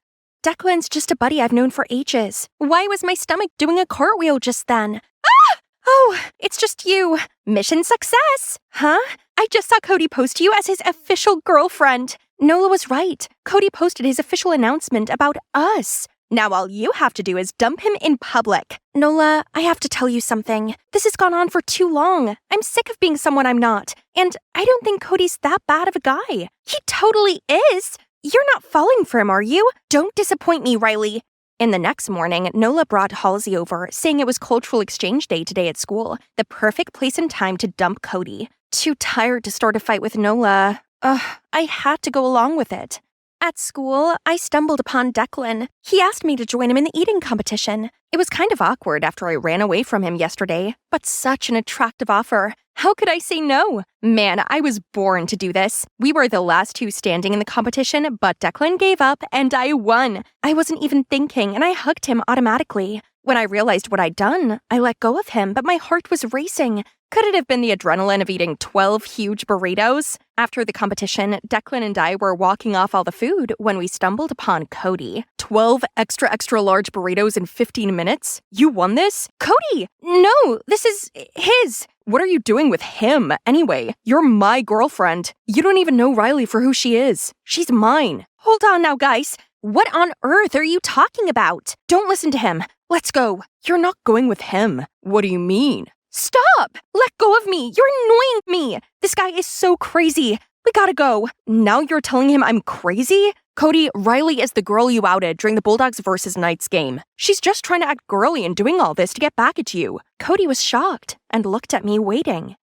Declan's just a buddy I've known for ages. Why was my stomach doing a cartwheel just then? Ah! Oh, it's just you. Mission success. Huh? I just saw Cody post you as his official girlfriend. Nola was right. Cody posted his official announcement about us. Now all you have to do is dump him in public. Nola, I have to tell you something. This has gone on for too long. I'm sick of being someone I'm not. And I don't think Cody's that bad of a guy. He totally is. You're not falling for him, are you? Don't disappoint me, Riley. In the next morning, Nola brought Halsey over, saying it was cultural exchange day today at school, the perfect place and time to dump Cody. Too tired to start a fight with Nola. I had to go along with it. At school, I stumbled upon Declan. He asked me to join him in the eating competition. It was kind of awkward after I ran away from him yesterday, but such an attractive offer. How could I say no? Man, I was born to do this. We were the last two standing in the competition, but Declan gave up and I won. I wasn't even thinking and I hugged him automatically. When I realized what I'd done, I let go of him, but my heart was racing. Could it have been the adrenaline of eating 12 huge burritos? After the competition, Declan and I were walking off all the food when we stumbled upon Cody. 12 extra large burritos in 15 minutes? You won this? Cody! No, this is his. What are you doing with him, anyway? You're my girlfriend. You don't even know Riley for who she is. She's mine. Hold on now, guys. What on earth are you talking about? Don't listen to him. Let's go. You're not going with him. What do you mean? Stop! Let go of me! You're annoying me! This guy is so crazy. We gotta go. Now you're telling him I'm crazy? Cody, Riley is the girl you outed during the Bulldogs vs. Knights game. She's just trying to act girly and doing all this to get back at you. Cody was shocked and looked at me waiting.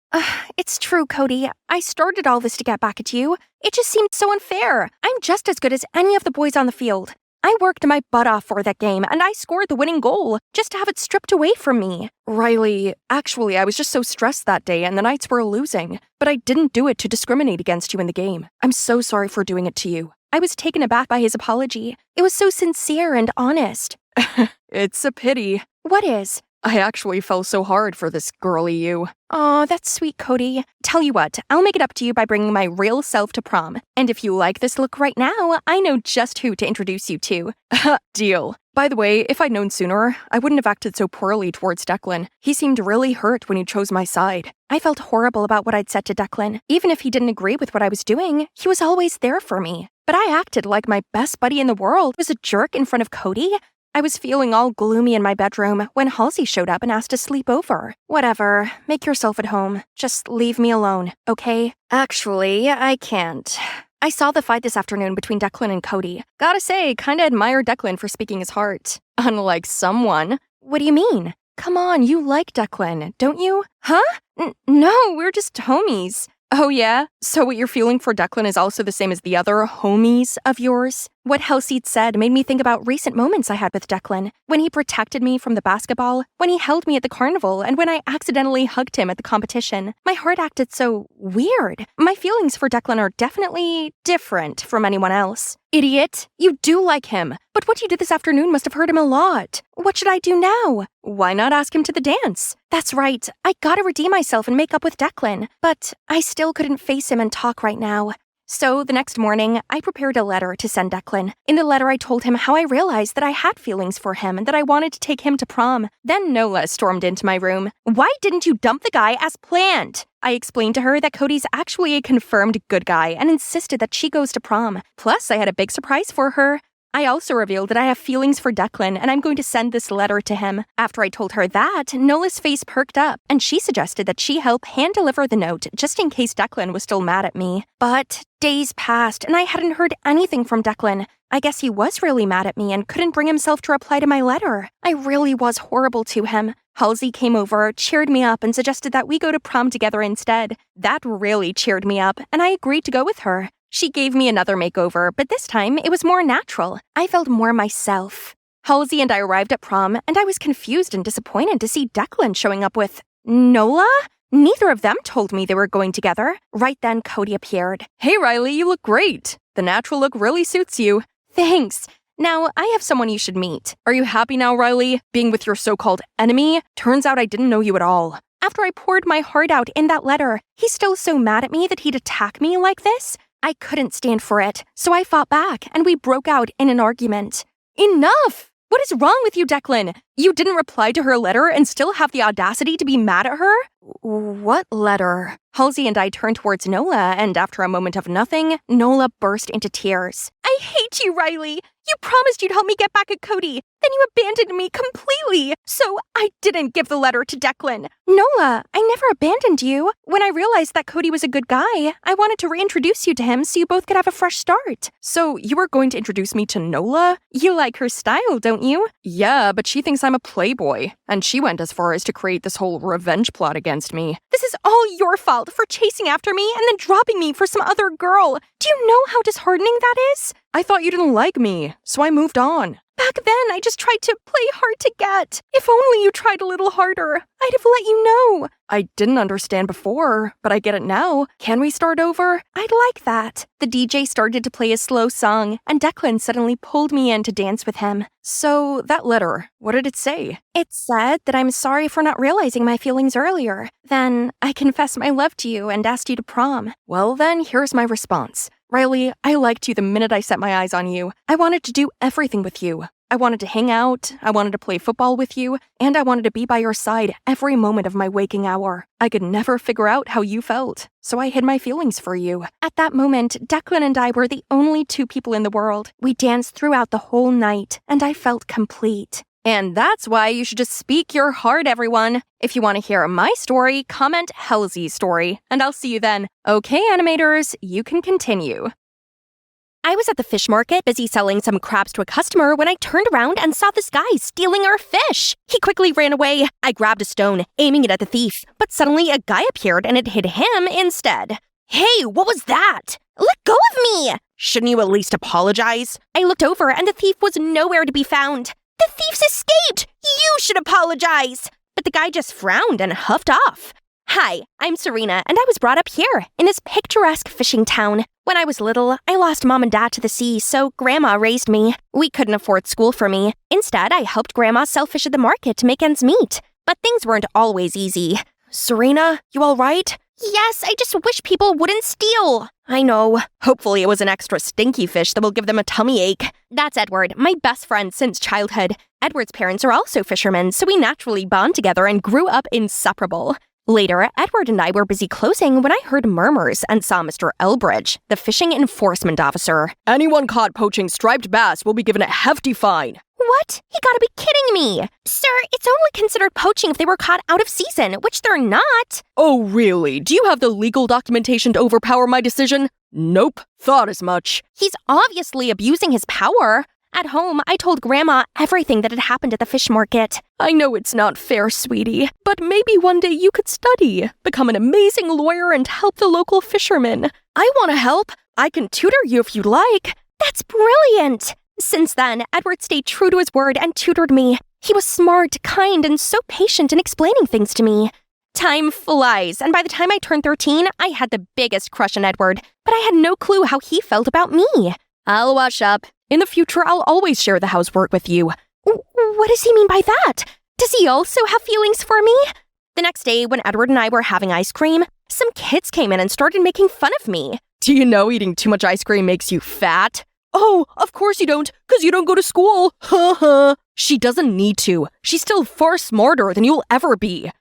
It's true, Cody. I started all this to get back at you. It just seemed so unfair. I'm just as good as any of the boys on the field. I worked my butt off for that game, and I scored the winning goal just to have it stripped away from me. Riley, actually, I was just so stressed that day and the Knights were losing. But I didn't do it to discriminate against you in the game. I'm so sorry for doing it to you. I was taken aback by his apology. It was so sincere and honest. It's a pity. What is? I actually fell so hard for this girly you. Aw, that's sweet, Cody. Tell you what, I'll make it up to you by bringing my real self to prom. And if you like this look right now, I know just who to introduce you to. Deal. By the way, if I'd known sooner, I wouldn't have acted so poorly towards Declan. He seemed really hurt when you chose my side. I felt horrible about what I'd said to Declan. Even if he didn't agree with what I was doing, he was always there for me. But I acted like my best buddy in the world was a jerk in front of Cody. I was feeling all gloomy in my bedroom when Halsey showed up and asked to sleep over. Whatever, make yourself at home. Just leave me alone, okay? Actually, I can't. I saw the fight this afternoon between Declan and Cody. Gotta say, kinda admire Declan for speaking his heart. Unlike someone. What do you mean? Come on, you like Declan, don't you? Huh? No, we're just homies. Oh yeah? So what you're feeling for Declan is also the same as the other homies of yours? What Halseed said made me think about recent moments I had with Declan. When he protected me from the basketball, when he held me at the carnival, and when I accidentally hugged him at the competition. My heart acted so weird. My feelings for Declan are definitely different from anyone else. Idiot, you do like him. But what you did this afternoon must have hurt him a lot. What should I do now? Why not ask him to the dance? That's right, I gotta redeem myself and make up with Declan. But I still couldn't face him and talk right now. So the next morning, I prepared a letter to send Declan. In the letter, I told him how I realized that I had feelings for him and that I wanted to take him to prom. Then Nola stormed into my room. Why didn't you dump the guy as planned? I explained to her that Cody's actually a confirmed good guy and insisted that she goes to prom. Plus, I had a big surprise for her. I also revealed that I have feelings for Declan and I'm going to send this letter to him. After I told her that, Nola's face perked up and she suggested that she help hand-deliver the note just in case Declan was still mad at me. But days passed and I hadn't heard anything from Declan. I guess he was really mad at me and couldn't bring himself to reply to my letter. I really was horrible to him. Halsey came over, cheered me up, and suggested that we go to prom together instead. That really cheered me up, and I agreed to go with her. She gave me another makeover, but this time it was more natural. I felt more myself. Halsey and I arrived at prom, and I was confused and disappointed to see Declan showing up with Nola? Neither of them told me they were going together. Right then, Cody appeared. Hey, Riley, you look great. The natural look really suits you. Thanks. Now, I have someone you should meet. Are you happy now, Riley? Being with your so-called enemy? Turns out I didn't know you at all. After I poured my heart out in that letter, he's still so mad at me that he'd attack me like this? I couldn't stand for it, so I fought back, and we broke out in an argument. Enough! What is wrong with you, Declan? You didn't reply to her letter and still have the audacity to be mad at her? What letter? Halsey and I turned towards Nola, and after a moment of nothing, Nola burst into tears. I hate you, Riley! You promised you'd help me get back at Cody. Then you abandoned me completely. So I didn't give the letter to Declan. Nola, I never abandoned you. When I realized that Cody was a good guy, I wanted to reintroduce you to him so you both could have a fresh start. So you were going to introduce me to Nola? You like her style, don't you? Yeah, but she thinks I'm a playboy. And she went as far as to create this whole revenge plot against me. This is all your fault for chasing after me and then dropping me for some other girl. Do you know how disheartening that is? I thought you didn't like me, so I moved on. Back then, I just tried to play hard to get. If only you tried a little harder, I'd have let you know. I didn't understand before, but I get it now. Can we start over? I'd like that. The DJ started to play a slow song, and Declan suddenly pulled me in to dance with him. So, that letter, what did it say? It said that I'm sorry for not realizing my feelings earlier. Then, I confessed my love to you and asked you to prom. Well then, here's my response. Riley, I liked you the minute I set my eyes on you. I wanted to do everything with you. I wanted to hang out, I wanted to play football with you, and I wanted to be by your side every moment of my waking hour. I could never figure out how you felt, so I hid my feelings for you. At that moment, Declan and I were the only two people in the world. We danced throughout the whole night, and I felt complete. And that's why you should just speak your heart, everyone. If you want to hear my story, comment Halsey's story, and I'll see you then. Okay, animators, you can continue. I was at the fish market, busy selling some crabs to a customer when I turned around and saw this guy stealing our fish. He quickly ran away. I grabbed a stone, aiming it at the thief, but suddenly a guy appeared and it hit him instead. Hey, what was that? Let go of me! Shouldn't you at least apologize? I looked over and the thief was nowhere to be found. The thief's escaped! You should apologize! But the guy just frowned and huffed off. Hi, I'm Serena, and I was brought up here, in this picturesque fishing town. When I was little, I lost Mom and Dad to the sea, so Grandma raised me. We couldn't afford school for me. Instead, I helped Grandma sell fish at the market to make ends meet. But things weren't always easy. Serena, you all right? Yes, I just wish people wouldn't steal. I know. Hopefully it was an extra stinky fish that will give them a tummy ache. That's Edward, my best friend since childhood. Edward's parents are also fishermen, so we naturally bond together and grew up inseparable. Later, Edward and I were busy closing when I heard murmurs and saw Mr. Elbridge, the fishing enforcement officer. Anyone caught poaching striped bass will be given a hefty fine. What? You gotta be kidding me! Sir, it's only considered poaching if they were caught out of season, which they're not. Oh, really? Do you have the legal documentation to overpower my decision? Nope. Thought as much. He's obviously abusing his power. At home, I told Grandma everything that had happened at the fish market. I know it's not fair, sweetie, but maybe one day you could study, become an amazing lawyer, and help the local fishermen. I want to help. I can tutor you if you'd like. That's brilliant! Since then, Edward stayed true to his word and tutored me. He was smart, kind, and so patient in explaining things to me. Time flies, and by the time I turned 13, I had the biggest crush on Edward, but I had no clue how he felt about me. I'll wash up. In the future, I'll always share the housework with you. What does he mean by that? Does he also have feelings for me? The next day, when Edward and I were having ice cream, some kids came in and started making fun of me. Do you know eating too much ice cream makes you fat? Oh, of course you don't, because you don't go to school. She doesn't need to. She's still far smarter than you'll ever be.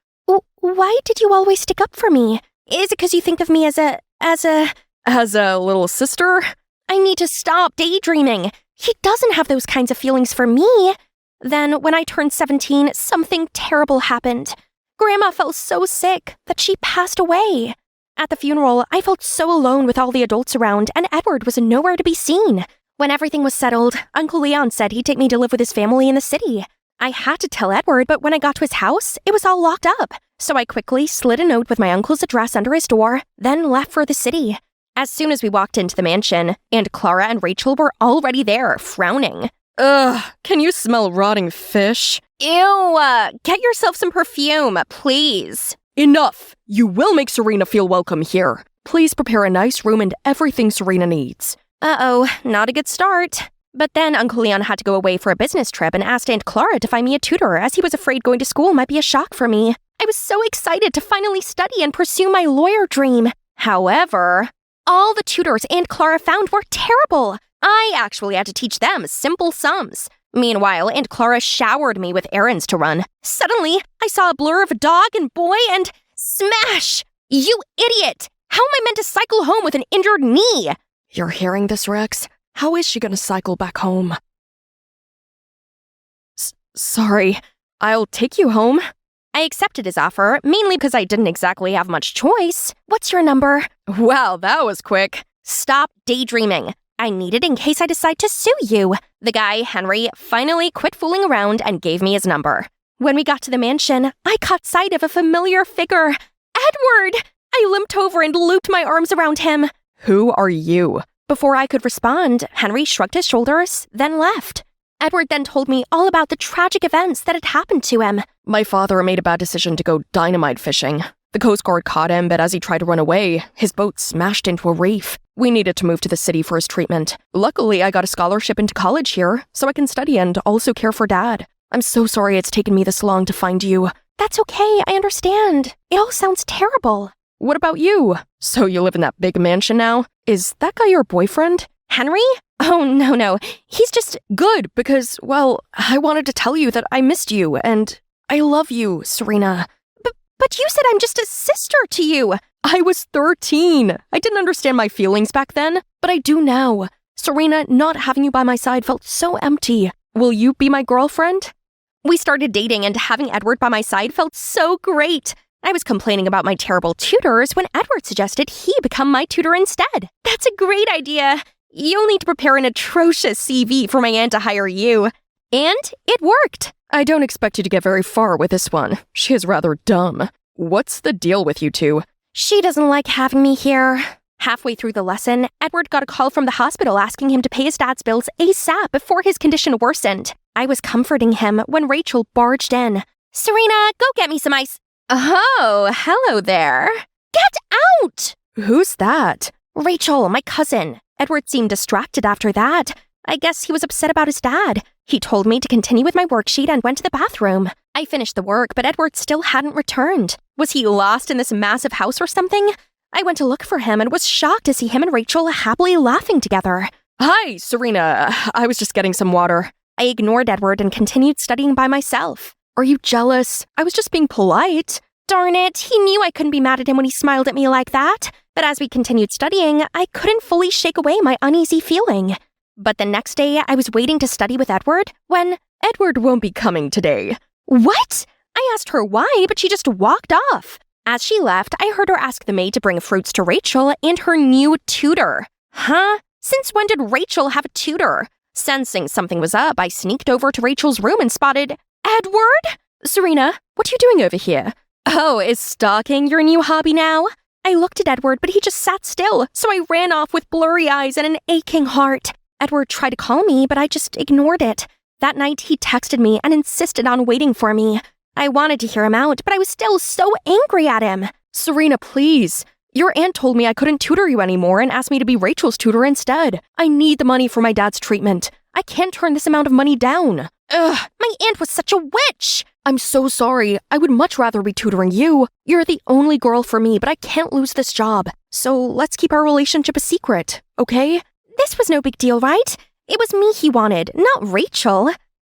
Why did you always stick up for me? Is it because you think of me as a little sister? I need to stop daydreaming. He doesn't have those kinds of feelings for me. Then, when I turned 17, something terrible happened. Grandma fell so sick that she passed away. At the funeral, I felt so alone with all the adults around, and Edward was nowhere to be seen. When everything was settled, Uncle Leon said he'd take me to live with his family in the city. I had to tell Edward, but when I got to his house, it was all locked up. So I quickly slid a note with my uncle's address under his door, then left for the city. As soon as we walked into the mansion, Aunt Clara and Rachel were already there, frowning. Ugh, can you smell rotting fish? Ew, get yourself some perfume, please. Enough! You will make Serena feel welcome here. Please prepare a nice room and everything Serena needs. Uh-oh, not a good start. But then Uncle Leon had to go away for a business trip and asked Aunt Clara to find me a tutor as he was afraid going to school might be a shock for me. I was so excited to finally study and pursue my lawyer dream. However, all the tutors Aunt Clara found were terrible. I actually had to teach them simple sums. Meanwhile, Aunt Clara showered me with errands to run. Suddenly, I saw a blur of a dog and boy and smash! You idiot! How am I meant to cycle home with an injured knee? You're hearing this, Rex? How is she gonna cycle back home? Sorry, I'll take you home. I accepted his offer, mainly because I didn't exactly have much choice. What's your number? Wow, that was quick. Stop daydreaming. I need it in case I decide to sue you. The guy, Henry, finally quit fooling around and gave me his number. When we got to the mansion, I caught sight of a familiar figure. Edward! I limped over and looped my arms around him. Who are you? Before I could respond, Henry shrugged his shoulders, then left. Edward then told me all about the tragic events that had happened to him. My father made a bad decision to go dynamite fishing. The Coast Guard caught him, but as he tried to run away, his boat smashed into a reef. We needed to move to the city for his treatment. Luckily, I got a scholarship into college here, so I can study and also care for Dad. I'm so sorry it's taken me this long to find you. That's okay, I understand. It all sounds terrible. What about you? So you live in that big mansion now? Is that guy your boyfriend? Henry? Oh, no. He's just good because, well, I wanted to tell you that I missed you and I love you, Serena. But you said I'm just a sister to you. I was 13. I didn't understand my feelings back then, but I do now. Serena, not having you by my side felt so empty. Will you be my girlfriend? We started dating and having Edward by my side felt so great. I was complaining about my terrible tutors when Edward suggested he become my tutor instead. That's a great idea. You'll need to prepare an atrocious CV for my aunt to hire you. And it worked. I don't expect you to get very far with this one. She is rather dumb. What's the deal with you two? She doesn't like having me here. Halfway through the lesson, Edward got a call from the hospital asking him to pay his dad's bills ASAP before his condition worsened. I was comforting him when Rachel barged in. Serena, go get me some ice. Oh, hello there. Get out! Who's that? Rachel, my cousin. Edward seemed distracted after that. I guess he was upset about his dad. He told me to continue with my worksheet and went to the bathroom. I finished the work, but Edward still hadn't returned. Was he lost in this massive house or something? I went to look for him and was shocked to see him and Rachel happily laughing together. Hi, Serena. I was just getting some water. I ignored Edward and continued studying by myself. Are you jealous? I was just being polite. Darn it, he knew I couldn't be mad at him when he smiled at me like that. But as we continued studying, I couldn't fully shake away my uneasy feeling. But the next day, I was waiting to study with Edward when Edward won't be coming today. What? I asked her why, but she just walked off. As she left, I heard her ask the maid to bring fruits to Rachel and her new tutor. Huh? Since when did Rachel have a tutor? Sensing something was up, I sneaked over to Rachel's room and spotted Edward? Serena, what are you doing over here? Oh, is stalking your new hobby now? I looked at Edward, but he just sat still, so I ran off with blurry eyes and an aching heart. Edward tried to call me, but I just ignored it. That night, he texted me and insisted on waiting for me. I wanted to hear him out, but I was still so angry at him. Serena, please. Your aunt told me I couldn't tutor you anymore and asked me to be Rachel's tutor instead. I need the money for my dad's treatment. I can't turn this amount of money down. Ugh, my aunt was such a witch. I'm so sorry. I would much rather be tutoring you. You're the only girl for me, but I can't lose this job. So let's keep our relationship a secret, okay? This was no big deal, right? It was me he wanted, not Rachel.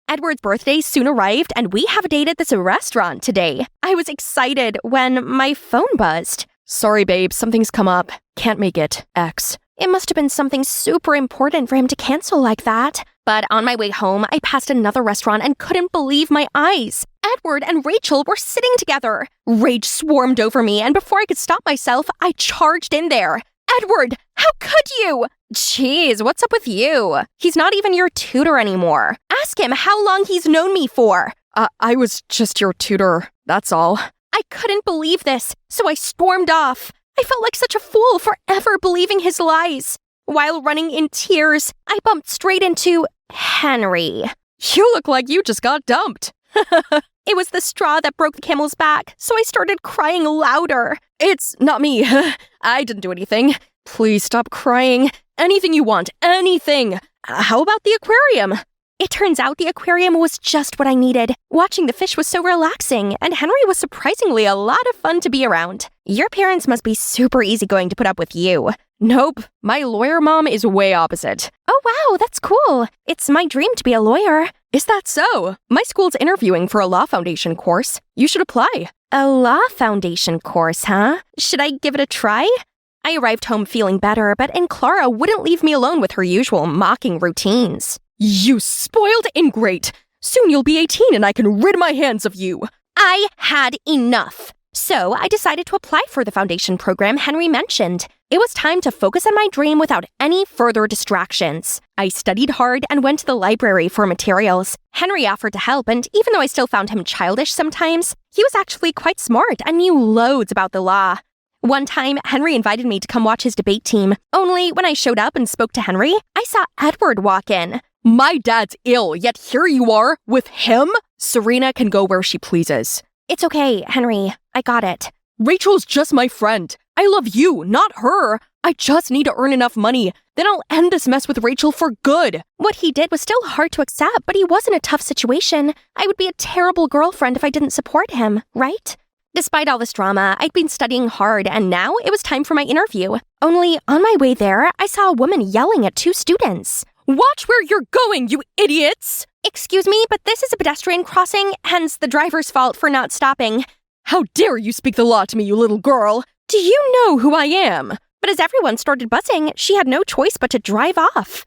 Edward's birthday soon arrived, and we have a date at this restaurant today. I was excited when my phone buzzed. Sorry, babe, something's come up. Can't make it. X. It must have been something super important for him to cancel like that. But on my way home, I passed another restaurant and couldn't believe my eyes. Edward and Rachel were sitting together. Rage swarmed over me, and before I could stop myself, I charged in there. Edward, how could you? Jeez, what's up with you? He's not even your tutor anymore. Ask him how long he's known me for. I was just your tutor, that's all. I couldn't believe this, so I stormed off. I felt like such a fool for ever believing his lies. While running in tears, I bumped straight into Henry. You look like you just got dumped. It was the straw that broke the camel's back, so I started crying louder. It's not me. I didn't do anything. Please stop crying. Anything you want, anything. How about the aquarium? It turns out the aquarium was just what I needed. Watching the fish was so relaxing, and Henry was surprisingly a lot of fun to be around. Your parents must be super easygoing to put up with you. Nope, my lawyer mom is way opposite. Oh wow, that's cool. It's my dream to be a lawyer. Is that so? My school's interviewing for a law foundation course. You should apply. A law foundation course, huh? Should I give it a try? I arrived home feeling better, but Aunt Clara wouldn't leave me alone with her usual mocking routines. You spoiled ingrate! Soon you'll be 18 and I can rid my hands of you! I had enough! So I decided to apply for the foundation program Henry mentioned. It was time to focus on my dream without any further distractions. I studied hard and went to the library for materials. Henry offered to help, and even though I still found him childish sometimes, he was actually quite smart and knew loads about the law. One time, Henry invited me to come watch his debate team. Only when I showed up and spoke to Henry, I saw Edward walk in. My dad's ill, yet here you are, with him? Serena can go where she pleases. It's okay, Henry. I got it. Rachel's just my friend. I love you, not her. I just need to earn enough money. Then I'll end this mess with Rachel for good. What he did was still hard to accept, but he was in a tough situation. I would be a terrible girlfriend if I didn't support him, right? Despite all this drama, I'd been studying hard, and now it was time for my interview. Only on my way there, I saw a woman yelling at two students. Watch where you're going, you idiots! Excuse me, but this is a pedestrian crossing, hence the driver's fault for not stopping. How dare you speak the law to me, you little girl! Do you know who I am? But as everyone started buzzing, she had no choice but to drive off.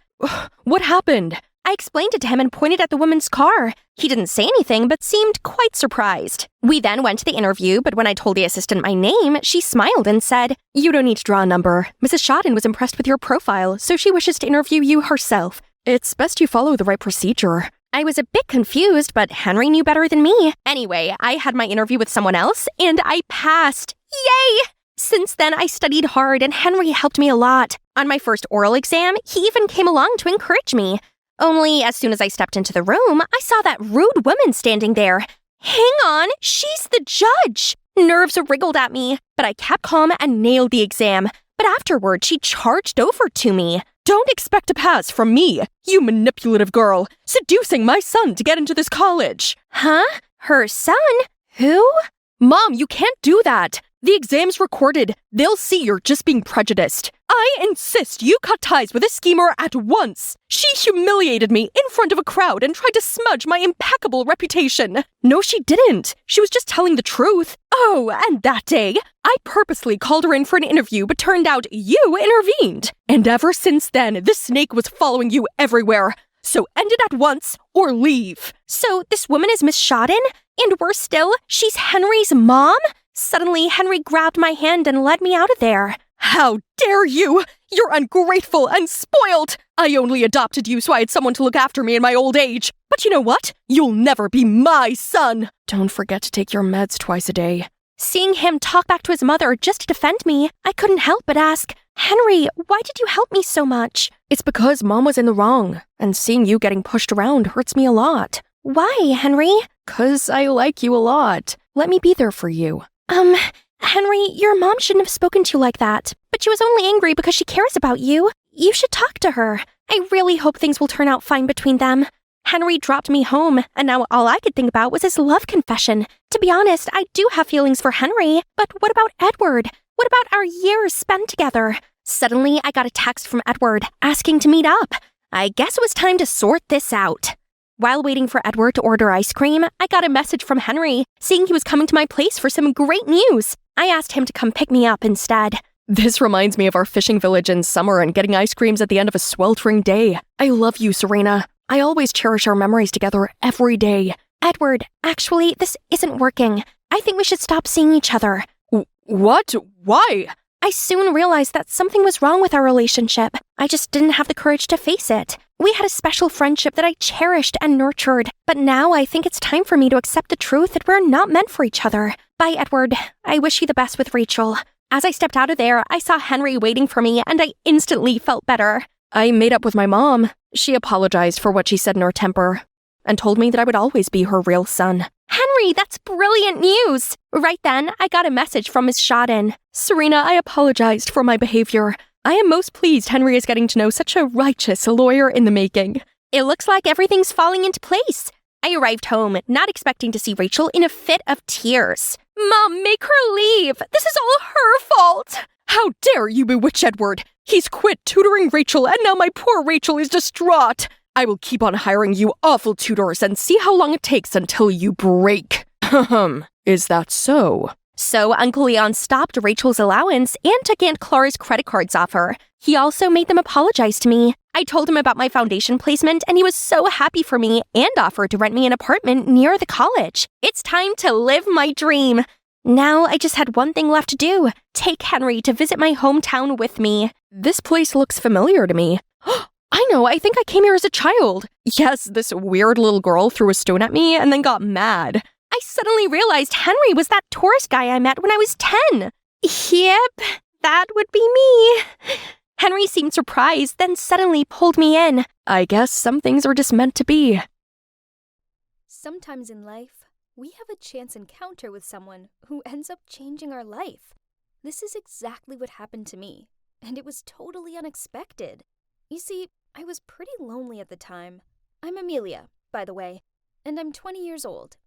What happened? I explained it to him and pointed at the woman's car. He didn't say anything, but seemed quite surprised. We then went to the interview, but when I told the assistant my name, she smiled and said, "You don't need to draw a number. Mrs. Shodden was impressed with your profile, so she wishes to interview you herself. It's best you follow the right procedure." I was a bit confused, but Henry knew better than me. Anyway, I had my interview with someone else, and I passed. Yay! Since then, I studied hard, and Henry helped me a lot. On my first oral exam, he even came along to encourage me. Only as soon as I stepped into the room, I saw that rude woman standing there. Hang on, she's the judge! Nerves wriggled at me, but I kept calm and nailed the exam. But afterward, she charged over to me. Don't expect a pass from me, you manipulative girl, seducing my son to get into this college. Huh? Her son? Who? Mom, you can't do that. The exam's recorded. They'll see you're just being prejudiced. I insist you cut ties with this schemer at once. She humiliated me in front of a crowd and tried to smudge my impeccable reputation. No, she didn't. She was just telling the truth. Oh, and that day, I purposely called her in for an interview, but turned out you intervened. And ever since then, this snake was following you everywhere. So end it at once or leave. So this woman is Miss Shodden? And worse still, she's Henry's mom? Suddenly, Henry grabbed my hand and led me out of there. How dare you! You're ungrateful and spoiled! I only adopted you so I had someone to look after me in my old age. But you know what? You'll never be my son! Don't forget to take your meds twice a day. Seeing him talk back to his mother just to defend me, I couldn't help but ask, Henry, why did you help me so much? It's because Mom was in the wrong, and seeing you getting pushed around hurts me a lot. Why, Henry? 'Cause I like you a lot. Let me be there for you. Henry, your mom shouldn't have spoken to you like that, but she was only angry because she cares about you. You should talk to her. I really hope things will turn out fine between them. Henry dropped me home, and now all I could think about was his love confession. To be honest, I do have feelings for Henry, but what about Edward? What about our years spent together? Suddenly, I got a text from Edward asking to meet up. I guess it was time to sort this out. While waiting for Edward to order ice cream, I got a message from Henry saying he was coming to my place for some great news. I asked him to come pick me up instead. This reminds me of our fishing village in summer and getting ice creams at the end of a sweltering day. I love you, Serena. I always cherish our memories together every day. Edward, actually, this isn't working. I think we should stop seeing each other. What? Why? I soon realized that something was wrong with our relationship. I just didn't have the courage to face it. We had a special friendship that I cherished and nurtured, but now I think it's time for me to accept the truth that we're not meant for each other. Bye, Edward. I wish you the best with Rachel. As I stepped out of there, I saw Henry waiting for me, and I instantly felt better. I made up with my mom. She apologized for what she said in her temper and told me that I would always be her real son. Henry, that's brilliant news! Right then, I got a message from Miss Shodden. Serena, I apologized for my behavior. I am most pleased Henry is getting to know such a righteous lawyer in the making. It looks like everything's falling into place. I arrived home, not expecting to see Rachel in a fit of tears. Mom, make her leave! This is all her fault! How dare you bewitch Edward! He's quit tutoring Rachel, and now my poor Rachel is distraught. I will keep on hiring you awful tutors and see how long it takes until you break. Is that so? So Uncle Leon stopped Rachel's allowance and took Aunt Clara's credit cards off her. He also made them apologize to me. I told him about my foundation placement, and he was so happy for me and offered to rent me an apartment near the college. It's time to live my dream. Now I just had one thing left to do. Take Henry to visit my hometown with me. This place looks familiar to me. I know, I think I came here as a child. Yes, this weird little girl threw a stone at me and then got mad. I suddenly realized Henry was that tourist guy I met when I was 10. Yep, that would be me. Henry seemed surprised, then suddenly pulled me in. I guess some things are just meant to be. Sometimes in life, we have a chance encounter with someone who ends up changing our life. This is exactly what happened to me, and it was totally unexpected. You see, I was pretty lonely at the time. I'm Amelia, by the way, and I'm 20 years old.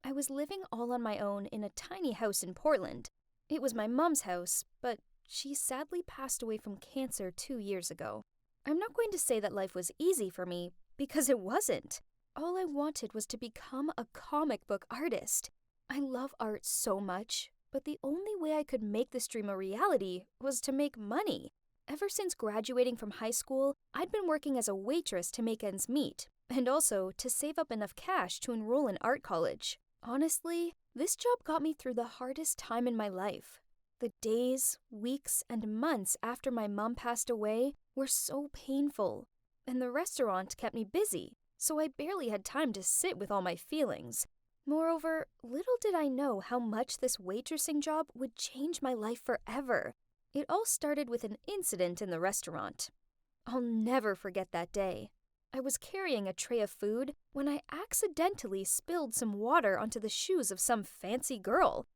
I was living all on my own in a tiny house in Portland. It was my mom's house, but she sadly passed away from cancer 2 years ago. I'm not going to say that life was easy for me, because it wasn't. All I wanted was to become a comic book artist. I love art so much, but the only way I could make this dream a reality was to make money. Ever since graduating from high school, I'd been working as a waitress to make ends meet, and also to save up enough cash to enroll in art college. Honestly, this job got me through the hardest time in my life. The days, weeks, and months after my mom passed away were so painful, and the restaurant kept me busy, so I barely had time to sit with all my feelings. Moreover, little did I know how much this waitressing job would change my life forever. It all started with an incident in the restaurant. I'll never forget that day. I was carrying a tray of food when I accidentally spilled some water onto the shoes of some fancy girl.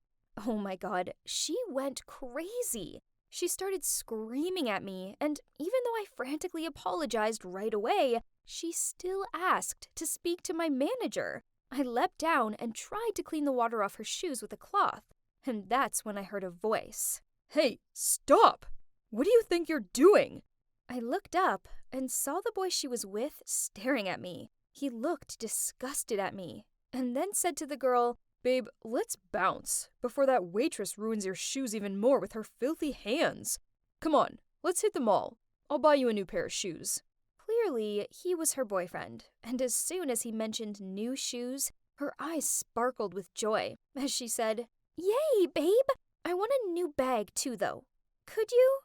Oh my god, she went crazy. She started screaming at me, and even though I frantically apologized right away, she still asked to speak to my manager. I leapt down and tried to clean the water off her shoes with a cloth, and that's when I heard a voice. Hey, stop! What do you think you're doing? I looked up and saw the boy she was with staring at me. He looked disgusted at me, and then said to the girl, Babe, let's bounce before that waitress ruins your shoes even more with her filthy hands. Come on, let's hit the mall. I'll buy you a new pair of shoes. Clearly, he was her boyfriend, and as soon as he mentioned new shoes, her eyes sparkled with joy as she said, Yay, babe! I want a new bag too, though. Could you?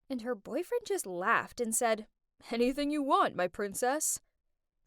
And her boyfriend just laughed and said, Anything you want, my princess.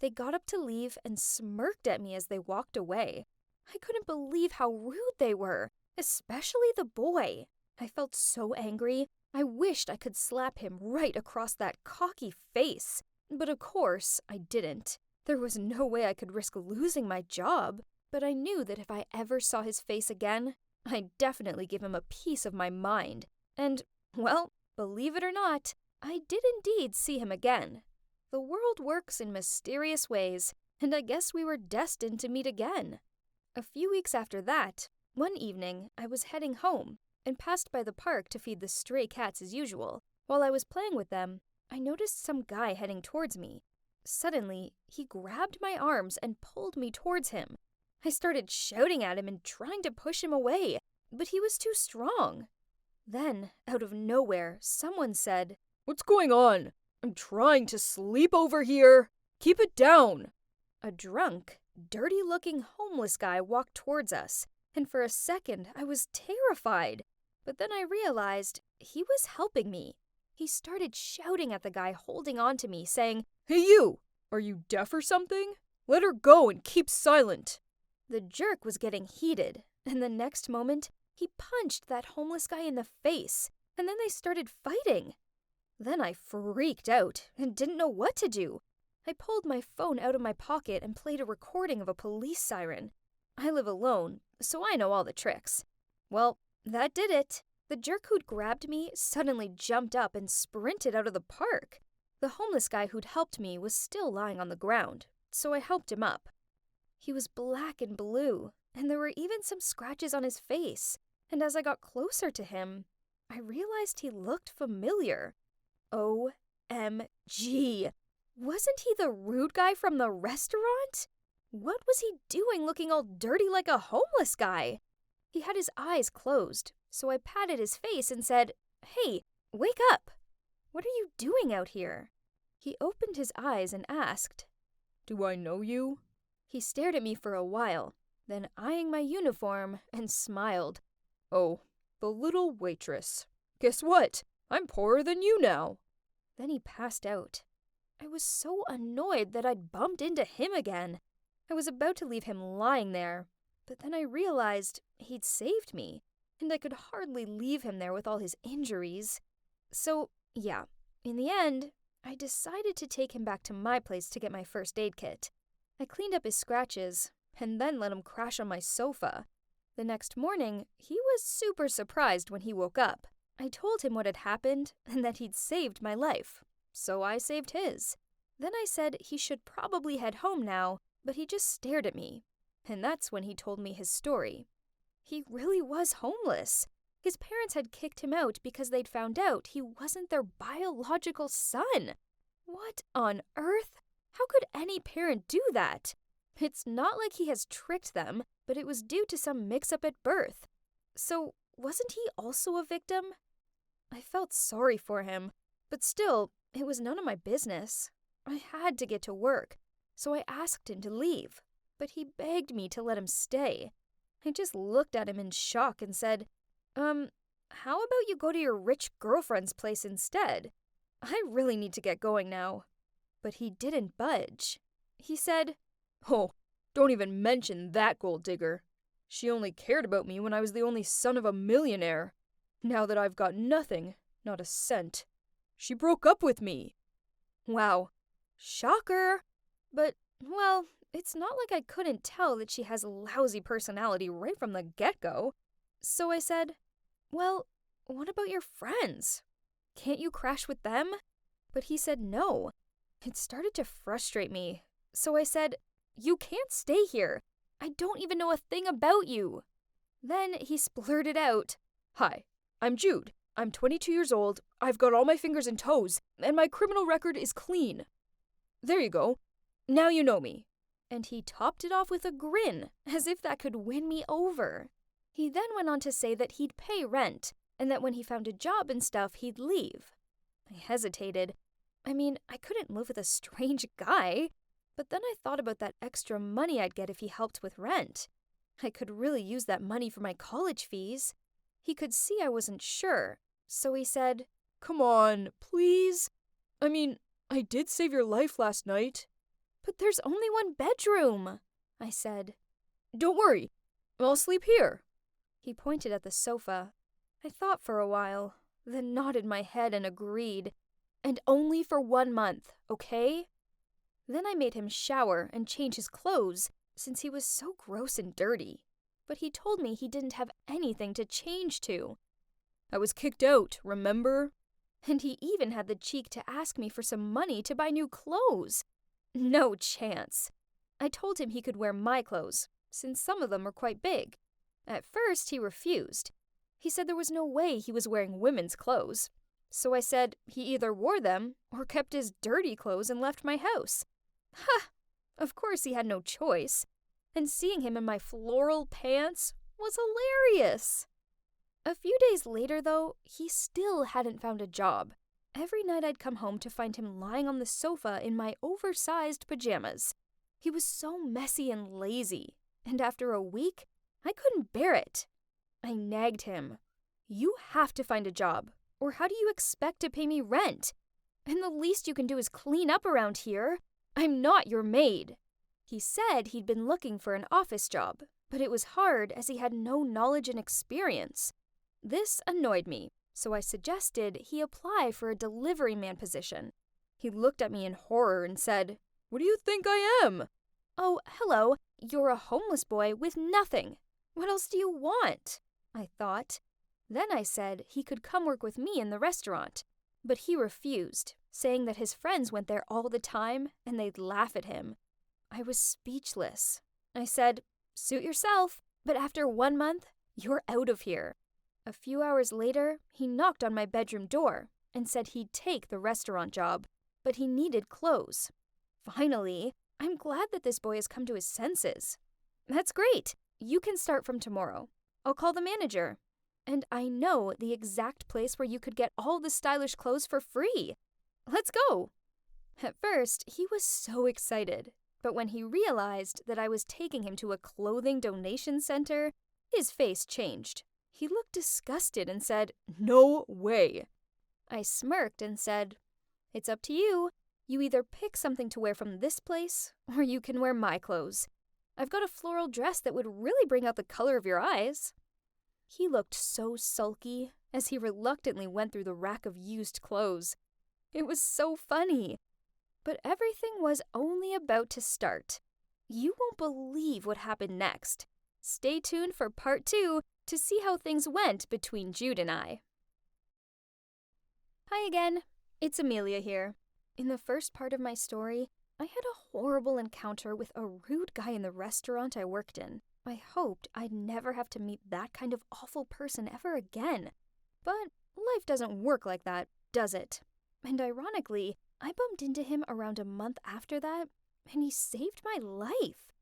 They got up to leave and smirked at me as they walked away. I couldn't believe how rude they were, especially the boy. I felt so angry. I wished I could slap him right across that cocky face. But of course, I didn't. There was no way I could risk losing my job. But I knew that if I ever saw his face again, I'd definitely give him a piece of my mind. And, well, believe it or not, I did indeed see him again. The world works in mysterious ways, and I guess we were destined to meet again. A few weeks after that, one evening, I was heading home and passed by the park to feed the stray cats as usual. While I was playing with them, I noticed some guy heading towards me. Suddenly, he grabbed my arms and pulled me towards him. I started shouting at him and trying to push him away, but he was too strong. Then, out of nowhere, someone said, What's going on? I'm trying to sleep over here. Keep it down. A drunk, dirty-looking homeless guy walked towards us, and for a second I was terrified. But then I realized he was helping me. He started shouting at the guy holding on to me, saying, Hey you! Are you deaf or something? Let her go and keep silent. The jerk was getting heated, and the next moment, he punched that homeless guy in the face, and then they started fighting. Then I freaked out and didn't know what to do. I pulled my phone out of my pocket and played a recording of a police siren. I live alone, so I know all the tricks. Well, that did it. The jerk who'd grabbed me suddenly jumped up and sprinted out of the park. The homeless guy who'd helped me was still lying on the ground, so I helped him up. He was black and blue, and there were even some scratches on his face. And as I got closer to him, I realized he looked familiar. OMG! Wasn't he the rude guy from the restaurant? What was he doing looking all dirty like a homeless guy? He had his eyes closed, so I patted his face and said, Hey, wake up! What are you doing out here? He opened his eyes and asked, Do I know you? He stared at me for a while, then eyeing my uniform and smiled. Oh, the little waitress. Guess what? I'm poorer than you now. Then he passed out. I was so annoyed that I'd bumped into him again. I was about to leave him lying there, but then I realized he'd saved me, and I could hardly leave him there with all his injuries. So, yeah, in the end, I decided to take him back to my place to get my first aid kit. I cleaned up his scratches, and then let him crash on my sofa. The next morning, he was super surprised when he woke up. I told him what had happened and that he'd saved my life, so I saved his. Then I said he should probably head home now, but he just stared at me. And that's when he told me his story. He really was homeless. His parents had kicked him out because they'd found out he wasn't their biological son. What on earth? How could any parent do that? It's not like he has tricked them, but it was due to some mix-up at birth. So, wasn't he also a victim? I felt sorry for him, but still, it was none of my business. I had to get to work, so I asked him to leave, but he begged me to let him stay. I just looked at him in shock and said, how about you go to your rich girlfriend's place instead? I really need to get going now. But he didn't budge. He said, Oh, don't even mention that gold digger. She only cared about me when I was the only son of a millionaire. Now that I've got nothing, not a cent, she broke up with me. Wow, shocker. But, well, it's not like I couldn't tell that she has a lousy personality right from the get-go. So I said, Well, what about your friends? Can't you crash with them? But he said no. It started to frustrate me. So I said, You can't stay here. I don't even know a thing about you. Then he splurted out, Hi, I'm Jude. I'm 22 years old, I've got all my fingers and toes, and my criminal record is clean. There you go. Now you know me. And he topped it off with a grin, as if that could win me over. He then went on to say that he'd pay rent, and that when he found a job and stuff, he'd leave. I hesitated. I mean, I couldn't live with a strange guy. But then I thought about that extra money I'd get if he helped with rent. I could really use that money for my college fees. He could see I wasn't sure, so he said, Come on, please. I mean, I did save your life last night. But there's only one bedroom, I said. Don't worry, I'll sleep here. He pointed at the sofa. I thought for a while, then nodded my head and agreed. And only for 1 month, okay? Then I made him shower and change his clothes, since he was so gross and dirty. But he told me he didn't have anything to change to. I was kicked out, remember? And he even had the cheek to ask me for some money to buy new clothes. No chance. I told him he could wear my clothes, since some of them were quite big. At first, he refused. He said there was no way he was wearing women's clothes. So I said he either wore them or kept his dirty clothes and left my house. Ha! Of course he had no choice. And seeing him in my floral pants was hilarious. A few days later, though, he still hadn't found a job. Every night I'd come home to find him lying on the sofa in my oversized pajamas. He was so messy and lazy, and after a week, I couldn't bear it. I nagged him. You have to find a job, or how do you expect to pay me rent? And the least you can do is clean up around here. I'm not your maid. He said he'd been looking for an office job, but it was hard as he had no knowledge and experience. This annoyed me, so I suggested he apply for a delivery man position. He looked at me in horror and said, What do you think I am? Oh, hello, you're a homeless boy with nothing. What else do you want? I thought. Then I said he could come work with me in the restaurant, but he refused, saying that his friends went there all the time and they'd laugh at him. I was speechless. I said, Suit yourself, but after 1 month, you're out of here. A few hours later, he knocked on my bedroom door and said he'd take the restaurant job, but he needed clothes. Finally, I'm glad that this boy has come to his senses. That's great. You can start from tomorrow. I'll call the manager. And I know the exact place where you could get all the stylish clothes for free. Let's go. At first, he was so excited, but when he realized that I was taking him to a clothing donation center, his face changed. He looked disgusted and said, No way. I smirked and said, It's up to you. You either pick something to wear from this place, or you can wear my clothes. I've got a floral dress that would really bring out the color of your eyes. He looked so sulky as he reluctantly went through the rack of used clothes. It was so funny. But everything was only about to start. You won't believe what happened next. Stay tuned for part 2 to see how things went between Jude and I. Hi again, it's Amelia here. In the first part of my story, I had a horrible encounter with a rude guy in the restaurant I worked in. I hoped I'd never have to meet that kind of awful person ever again. But life doesn't work like that, does it? And ironically, I bumped into him around a month after that, and he saved my life.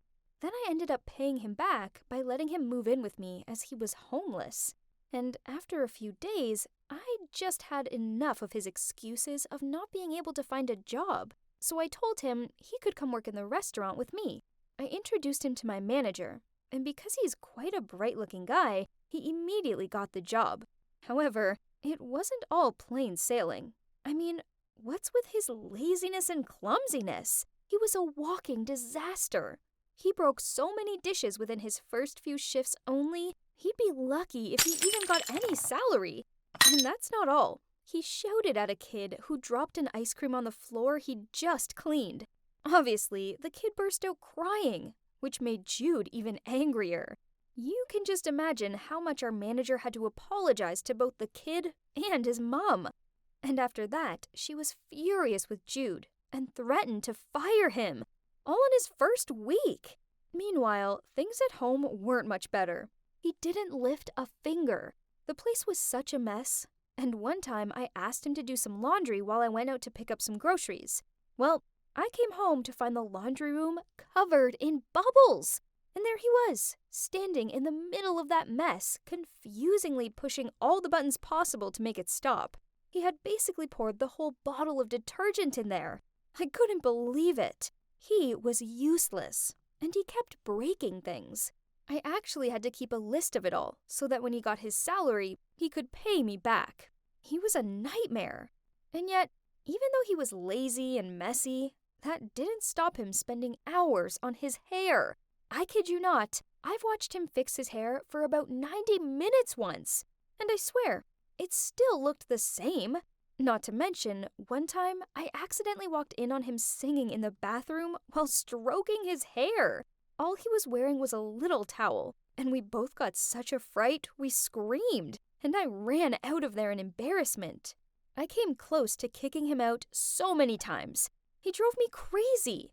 Then I ended up paying him back by letting him move in with me as he was homeless. And after a few days, I just had enough of his excuses of not being able to find a job. So I told him he could come work in the restaurant with me. I introduced him to my manager, and because he's quite a bright-looking guy, he immediately got the job. However, it wasn't all plain sailing. I mean, what's with his laziness and clumsiness? He was a walking disaster. He broke so many dishes within his first few shifts only, he'd be lucky if he even got any salary. And that's not all. He shouted at a kid who dropped an ice cream on the floor he'd just cleaned. Obviously, the kid burst out crying, which made Jude even angrier. You can just imagine how much our manager had to apologize to both the kid and his mom. And after that, she was furious with Jude and threatened to fire him, all in his first week. Meanwhile, things at home weren't much better. He didn't lift a finger. The place was such a mess, and one time I asked him to do some laundry while I went out to pick up some groceries. Well, I came home to find the laundry room covered in bubbles. And there he was, standing in the middle of that mess, confusingly pushing all the buttons possible to make it stop. He had basically poured the whole bottle of detergent in there. I couldn't believe it. He was useless, and he kept breaking things. I actually had to keep a list of it all, so that when he got his salary, he could pay me back. He was a nightmare. And yet, even though he was lazy and messy, that didn't stop him spending hours on his hair. I kid you not, I've watched him fix his hair for about 90 minutes once. and I swear, it still looked the same. Not to mention, one time I accidentally walked in on him singing in the bathroom while stroking his hair. All he was wearing was a little towel, and we both got such a fright we screamed, and I ran out of there in embarrassment. I came close to kicking him out so many times. He drove me crazy.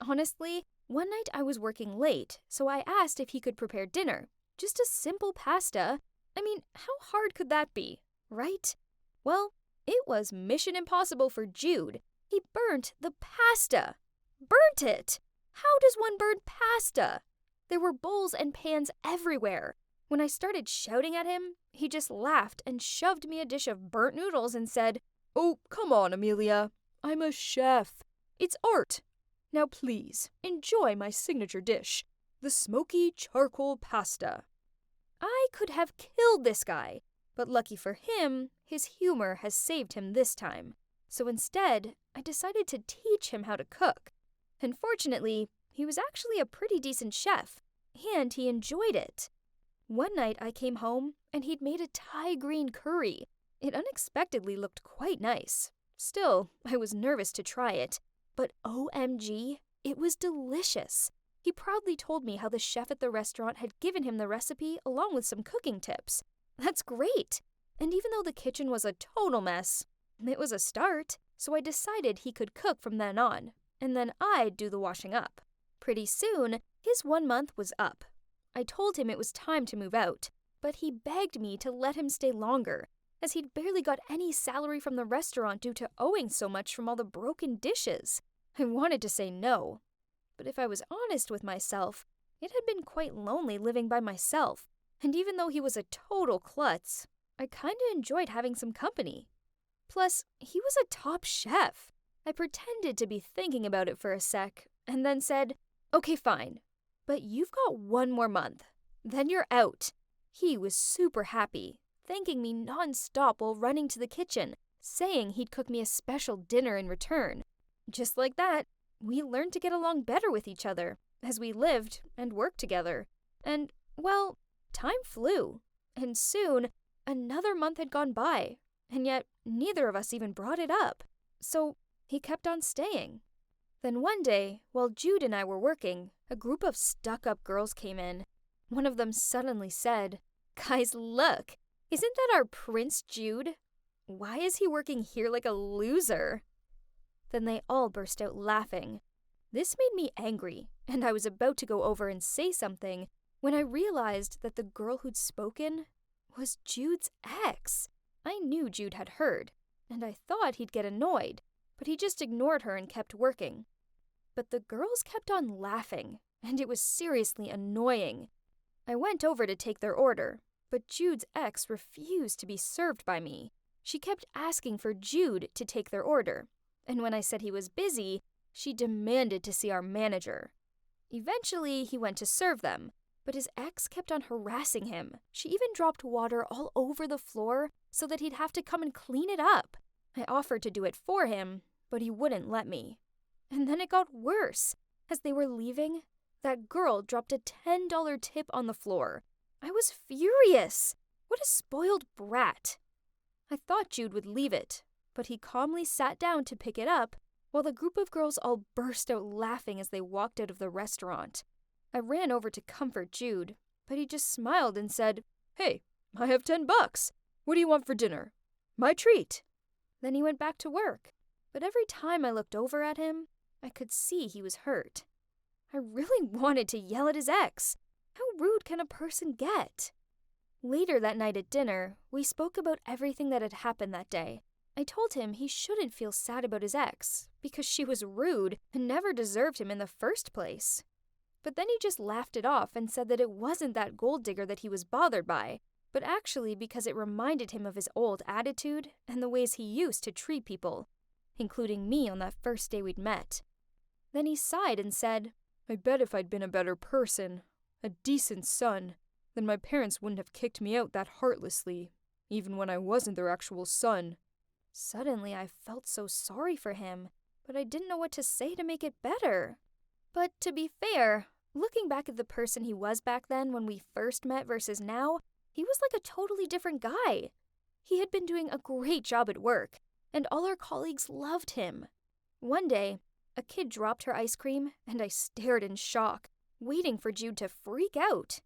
Honestly, one night I was working late, so I asked if he could prepare dinner. Just a simple pasta. I mean, how hard could that be, right? Well, it was mission impossible for Jude. He burnt the pasta. Burnt it! How does one burn pasta? There were bowls and pans everywhere. When I started shouting at him, he just laughed and shoved me a dish of burnt noodles and said, "Oh, come on, Amelia. I'm a chef. It's art. Now please, enjoy my signature dish, the smoky charcoal pasta." I could have killed this guy, but lucky for him, his humor has saved him this time. So instead, I decided to teach him how to cook. And fortunately, he was actually a pretty decent chef, and he enjoyed it. One night I came home, and he'd made a Thai green curry. It unexpectedly looked quite nice. Still, I was nervous to try it. But OMG, it was delicious. He proudly told me how the chef at the restaurant had given him the recipe along with some cooking tips. That's great! And even though the kitchen was a total mess, it was a start, so I decided he could cook from then on, and then I'd do the washing up. Pretty soon, his 1 month was up. I told him it was time to move out, but he begged me to let him stay longer, as he'd barely got any salary from the restaurant due to owing so much from all the broken dishes. I wanted to say no, but if I was honest with myself, it had been quite lonely living by myself, and even though he was a total klutz, I kinda enjoyed having some company. Plus, he was a top chef. I pretended to be thinking about it for a sec, and then said, "Okay, fine, but you've got 1 more month. Then you're out." He was super happy, thanking me non-stop while running to the kitchen, saying he'd cook me a special dinner in return. Just like that, we learned to get along better with each other, as we lived and worked together. And, well, time flew, and soon another month had gone by, and yet neither of us even brought it up. So he kept on staying. Then one day, while Jude and I were working, a group of stuck-up girls came in. One of them suddenly said, "Guys, look! Isn't that our Prince Jude? Why is he working here like a loser?" Then they all burst out laughing. This made me angry, and I was about to go over and say something when I realized that the girl who'd spoken was Jude's ex. I knew Jude had heard, and I thought he'd get annoyed, but he just ignored her and kept working. But the girls kept on laughing, and it was seriously annoying. I went over to take their order, but Jude's ex refused to be served by me. She kept asking for Jude to take their order, and when I said he was busy, she demanded to see our manager. Eventually, he went to serve them, but his ex kept on harassing him. She even dropped water all over the floor so that he'd have to come and clean it up. I offered to do it for him, but he wouldn't let me. And then it got worse. As they were leaving, that girl dropped a $10 tip on the floor. I was furious. What a spoiled brat. I thought Jude would leave it, but he calmly sat down to pick it up while the group of girls all burst out laughing as they walked out of the restaurant. I ran over to comfort Jude, but he just smiled and said, "Hey, I have $10. What do you want for dinner? My treat." Then he went back to work. But every time I looked over at him, I could see he was hurt. I really wanted to yell at his ex. How rude can a person get? Later that night at dinner, we spoke about everything that had happened that day. I told him he shouldn't feel sad about his ex, because she was rude and never deserved him in the first place. But then he just laughed it off and said that it wasn't that gold digger that he was bothered by, but actually because it reminded him of his old attitude and the ways he used to treat people, including me on that first day we'd met. Then he sighed and said, "I bet if I'd been a better person, a decent son, then my parents wouldn't have kicked me out that heartlessly, even when I wasn't their actual son." Suddenly I felt so sorry for him, but I didn't know what to say to make it better. But to be fair, looking back at the person he was back then when we first met versus now, He was like a totally different guy. He had been doing a great job at work, and all our colleagues loved him. One day, a kid dropped her ice cream, and I stared in shock, waiting for Jude to freak out.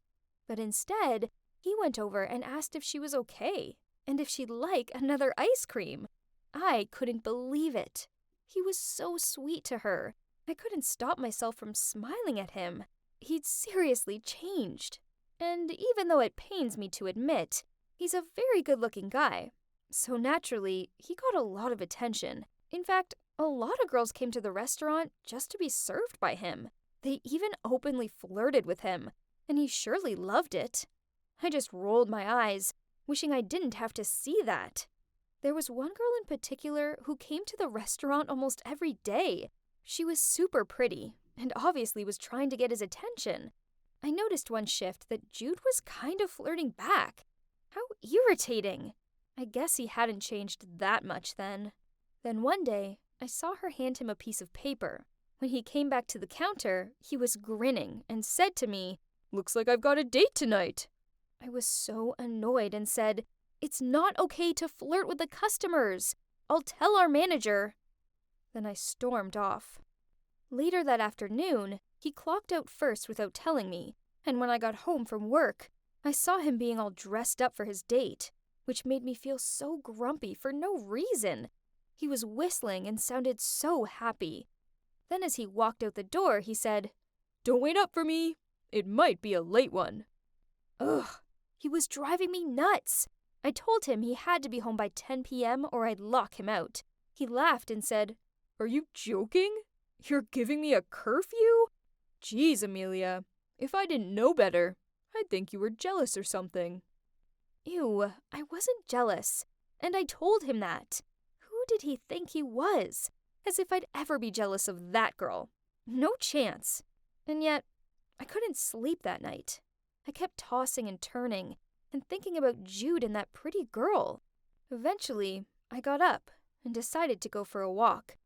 But instead, he went over and asked if she was okay, and if she'd like another ice cream. I couldn't believe it. He was so sweet to her. I couldn't stop myself from smiling at him. He'd seriously changed. And even though it pains me to admit, he's a very good-looking guy. So naturally, he got a lot of attention. In fact, a lot of girls came to the restaurant just to be served by him. They even openly flirted with him, and he surely loved it. I just rolled my eyes, wishing I didn't have to see that. There was one girl in particular who came to the restaurant almost every day. She was super pretty, and obviously was trying to get his attention. I noticed one shift that Jude was kind of flirting back. How irritating. I guess he hadn't changed that much then. Then one day, I saw her hand him a piece of paper. When he came back to the counter, he was grinning and said to me, "Looks like I've got a date tonight." I was so annoyed and said, "It's not okay to flirt with the customers. I'll tell our manager." Then I stormed off. Later that afternoon, he clocked out first without telling me, and when I got home from work, I saw him being all dressed up for his date, which made me feel so grumpy for no reason. He was whistling and sounded so happy. Then as he walked out the door, he said, "Don't wait up for me. It might be a late one." Ugh, he was driving me nuts. I told him he had to be home by 10 p.m. or I'd lock him out. He laughed and said, "Are you joking? You're giving me a curfew? Geez, Amelia, if I didn't know better, I'd think you were jealous or something." Ew, I wasn't jealous. And I told him that. Who did he think he was? As if I'd ever be jealous of that girl. No chance. And yet, I couldn't sleep that night. I kept tossing and turning and thinking about Jude and that pretty girl. Eventually, I got up and decided to go for a walk.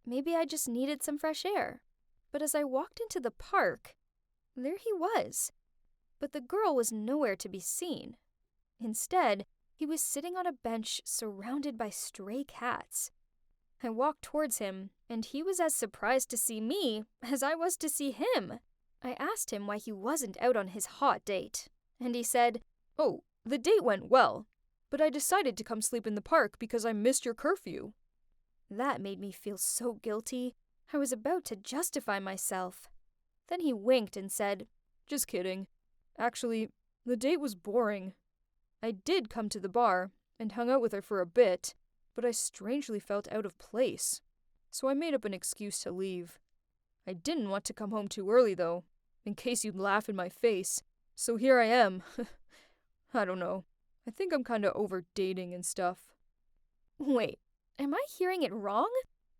Maybe I just needed some fresh air. But as I walked into the park, there he was. But the girl was nowhere to be seen. Instead, he was sitting on a bench surrounded by stray cats. I walked towards him, and he was as surprised to see me as I was to see him. I asked him why he wasn't out on his hot date, and he said, "Oh, the date went well, but I decided to come sleep in the park because I missed your curfew." That made me feel so guilty. I was about to justify myself. Then he winked and said, "Just kidding. Actually, the date was boring. I did come to the bar and hung out with her for a bit, but I strangely felt out of place, so I made up an excuse to leave. I didn't want to come home too early, though, in case you'd laugh in my face, so here I am." I don't know. I think I'm kinda over dating and stuff. Wait, am I hearing it wrong?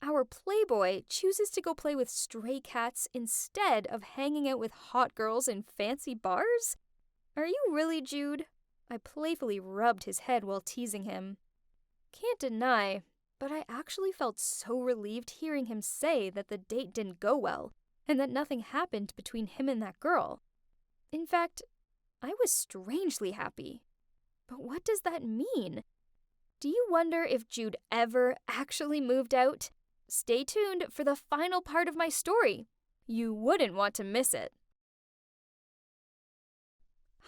Our playboy chooses to go play with stray cats instead of hanging out with hot girls in fancy bars? Are you really, Jude? I playfully rubbed his head while teasing him. Can't deny, but I actually felt so relieved hearing him say that the date didn't go well and that nothing happened between him and that girl. In fact, I was strangely happy. But what does that mean? Do you wonder if Jude ever actually moved out? Stay tuned for the final part of my story. You wouldn't want to miss it.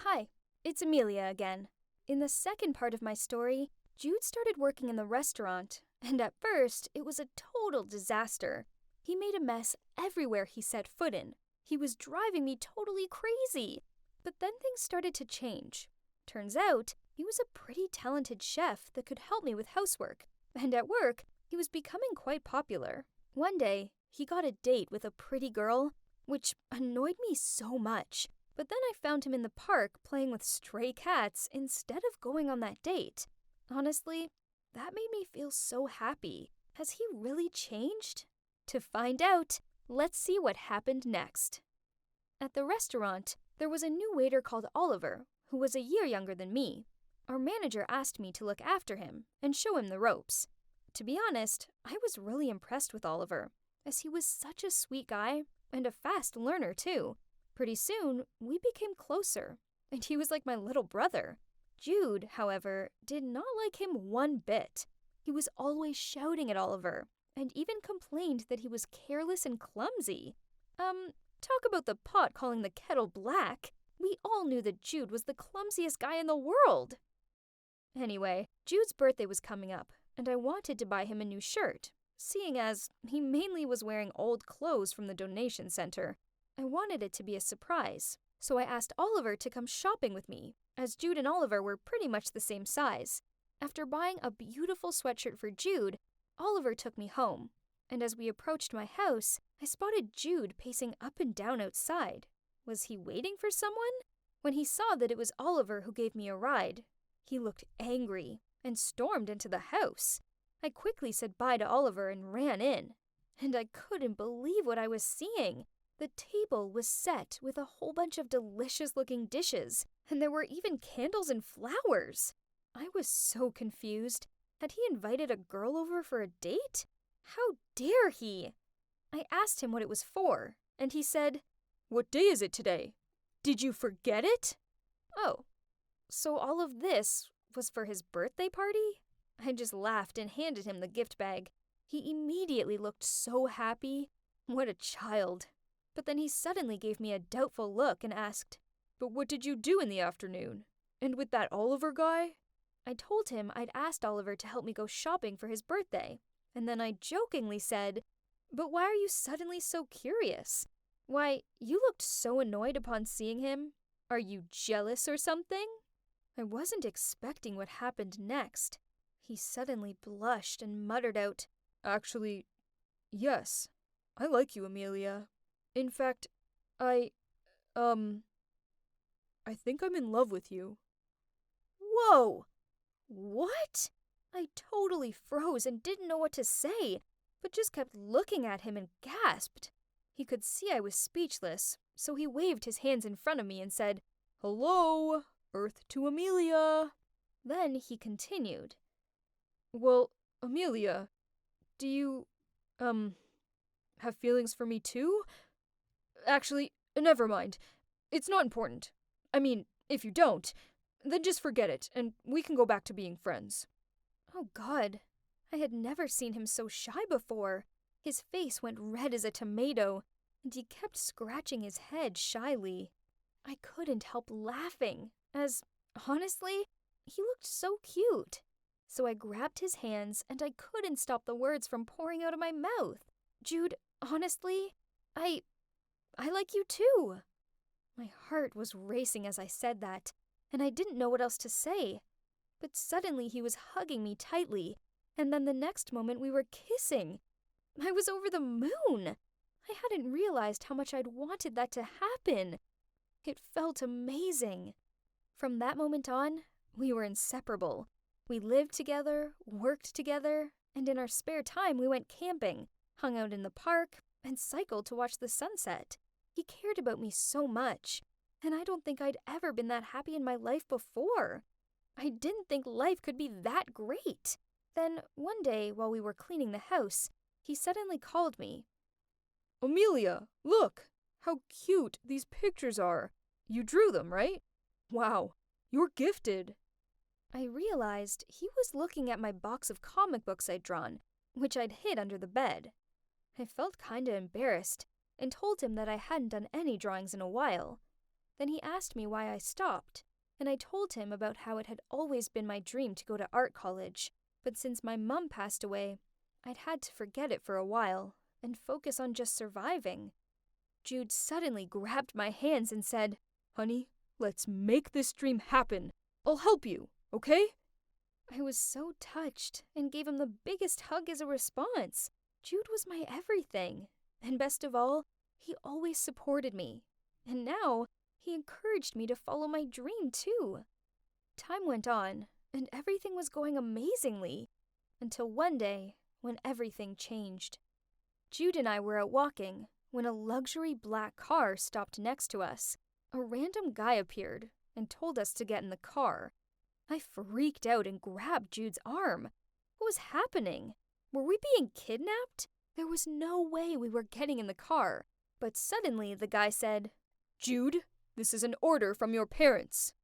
Hi, it's Amelia again. In the second part of my story, Jude started working in the restaurant, and at first, it was a total disaster. He made a mess everywhere he set foot in. He was driving me totally crazy. But then things started to change. Turns out, he was a pretty talented chef that could help me with housework. And at work, he was becoming quite popular. One day, he got a date with a pretty girl, which annoyed me so much. But then I found him in the park playing with stray cats instead of going on that date. Honestly, that made me feel so happy. Has he really changed? To find out, let's see what happened next. At the restaurant, there was a new waiter called Oliver, who was a year younger than me. Our manager asked me to look after him and show him the ropes. To be honest, I was really impressed with Oliver, as he was such a sweet guy and a fast learner too. Pretty soon, we became closer, and he was like my little brother. Jude, however, did not like him one bit. He was always shouting at Oliver, and even complained that he was careless and clumsy. Talk about the pot calling the kettle black. We all knew that Jude was the clumsiest guy in the world. Anyway, Jude's birthday was coming up, and I wanted to buy him a new shirt, seeing as he mainly was wearing old clothes from the donation center. I wanted it to be a surprise, so I asked Oliver to come shopping with me, as Jude and Oliver were pretty much the same size. After buying a beautiful sweatshirt for Jude, Oliver took me home, and as we approached my house, I spotted Jude pacing up and down outside. Was he waiting for someone? When he saw that it was Oliver who gave me a ride, he looked angry and stormed into the house. I quickly said bye to Oliver and ran in, and I couldn't believe what I was seeing. The table was set with a whole bunch of delicious-looking dishes, and there were even candles and flowers. I was so confused. Had he invited a girl over for a date? How dare he? I asked him what it was for, and he said, "What day is it today? Did you forget it?" "Oh, so all of this was for his birthday party?" I just laughed and handed him the gift bag. He immediately looked so happy. What a child. But then he suddenly gave me a doubtful look and asked, "But what did you do in the afternoon? And with that Oliver guy?" I told him I'd asked Oliver to help me go shopping for his birthday, and then I jokingly said, "But why are you suddenly so curious? Why, you looked so annoyed upon seeing him. Are you jealous or something?" I wasn't expecting what happened next. He suddenly blushed and muttered out, "Actually, yes. I like you, Amelia. In fact, I think I'm in love with you." "Whoa! What?" I totally froze and didn't know what to say, but just kept looking at him and gasped. He could see I was speechless, so he waved his hands in front of me and said, "Hello, Earth to Amelia." Then he continued, "Well, Amelia, do you, have feelings for me too? Actually, never mind. It's not important. I mean, if you don't, then just forget it, and we can go back to being friends." Oh God, I had never seen him so shy before. His face went red as a tomato, and he kept scratching his head shyly. I couldn't help laughing, as, honestly, he looked so cute. So I grabbed his hands, and I couldn't stop the words from pouring out of my mouth. "Jude, honestly, I like you too." My heart was racing as I said that, and I didn't know what else to say. But suddenly he was hugging me tightly, and then the next moment we were kissing. I was over the moon. I hadn't realized how much I'd wanted that to happen. It felt amazing. From that moment on, we were inseparable. We lived together, worked together, and in our spare time we went camping, hung out in the park, and cycled to watch the sunset. He cared about me so much, and I don't think I'd ever been that happy in my life before. I didn't think life could be that great. Then, one day, while we were cleaning the house, he suddenly called me. "Amelia, look! How cute these pictures are! You drew them, right? Wow, you're gifted." I realized he was looking at my box of comic books I'd drawn, which I'd hid under the bed. I felt kinda embarrassed, and told him that I hadn't done any drawings in a while. Then he asked me why I stopped, and I told him about how it had always been my dream to go to art college, but since my mum passed away, I'd had to forget it for a while and focus on just surviving. Jude suddenly grabbed my hands and said, "Honey, let's make this dream happen. I'll help you, okay?" I was so touched and gave him the biggest hug as a response. Jude was my everything, and best of all, he always supported me. And now, he encouraged me to follow my dream too. Time went on, and everything was going amazingly, until one day when everything changed. Jude and I were out walking when a luxury black car stopped next to us. A random guy appeared and told us to get in the car. I freaked out and grabbed Jude's arm. What was happening? Were we being kidnapped? There was no way we were getting in the car. But suddenly the guy said, "Jude, this is an order from your parents."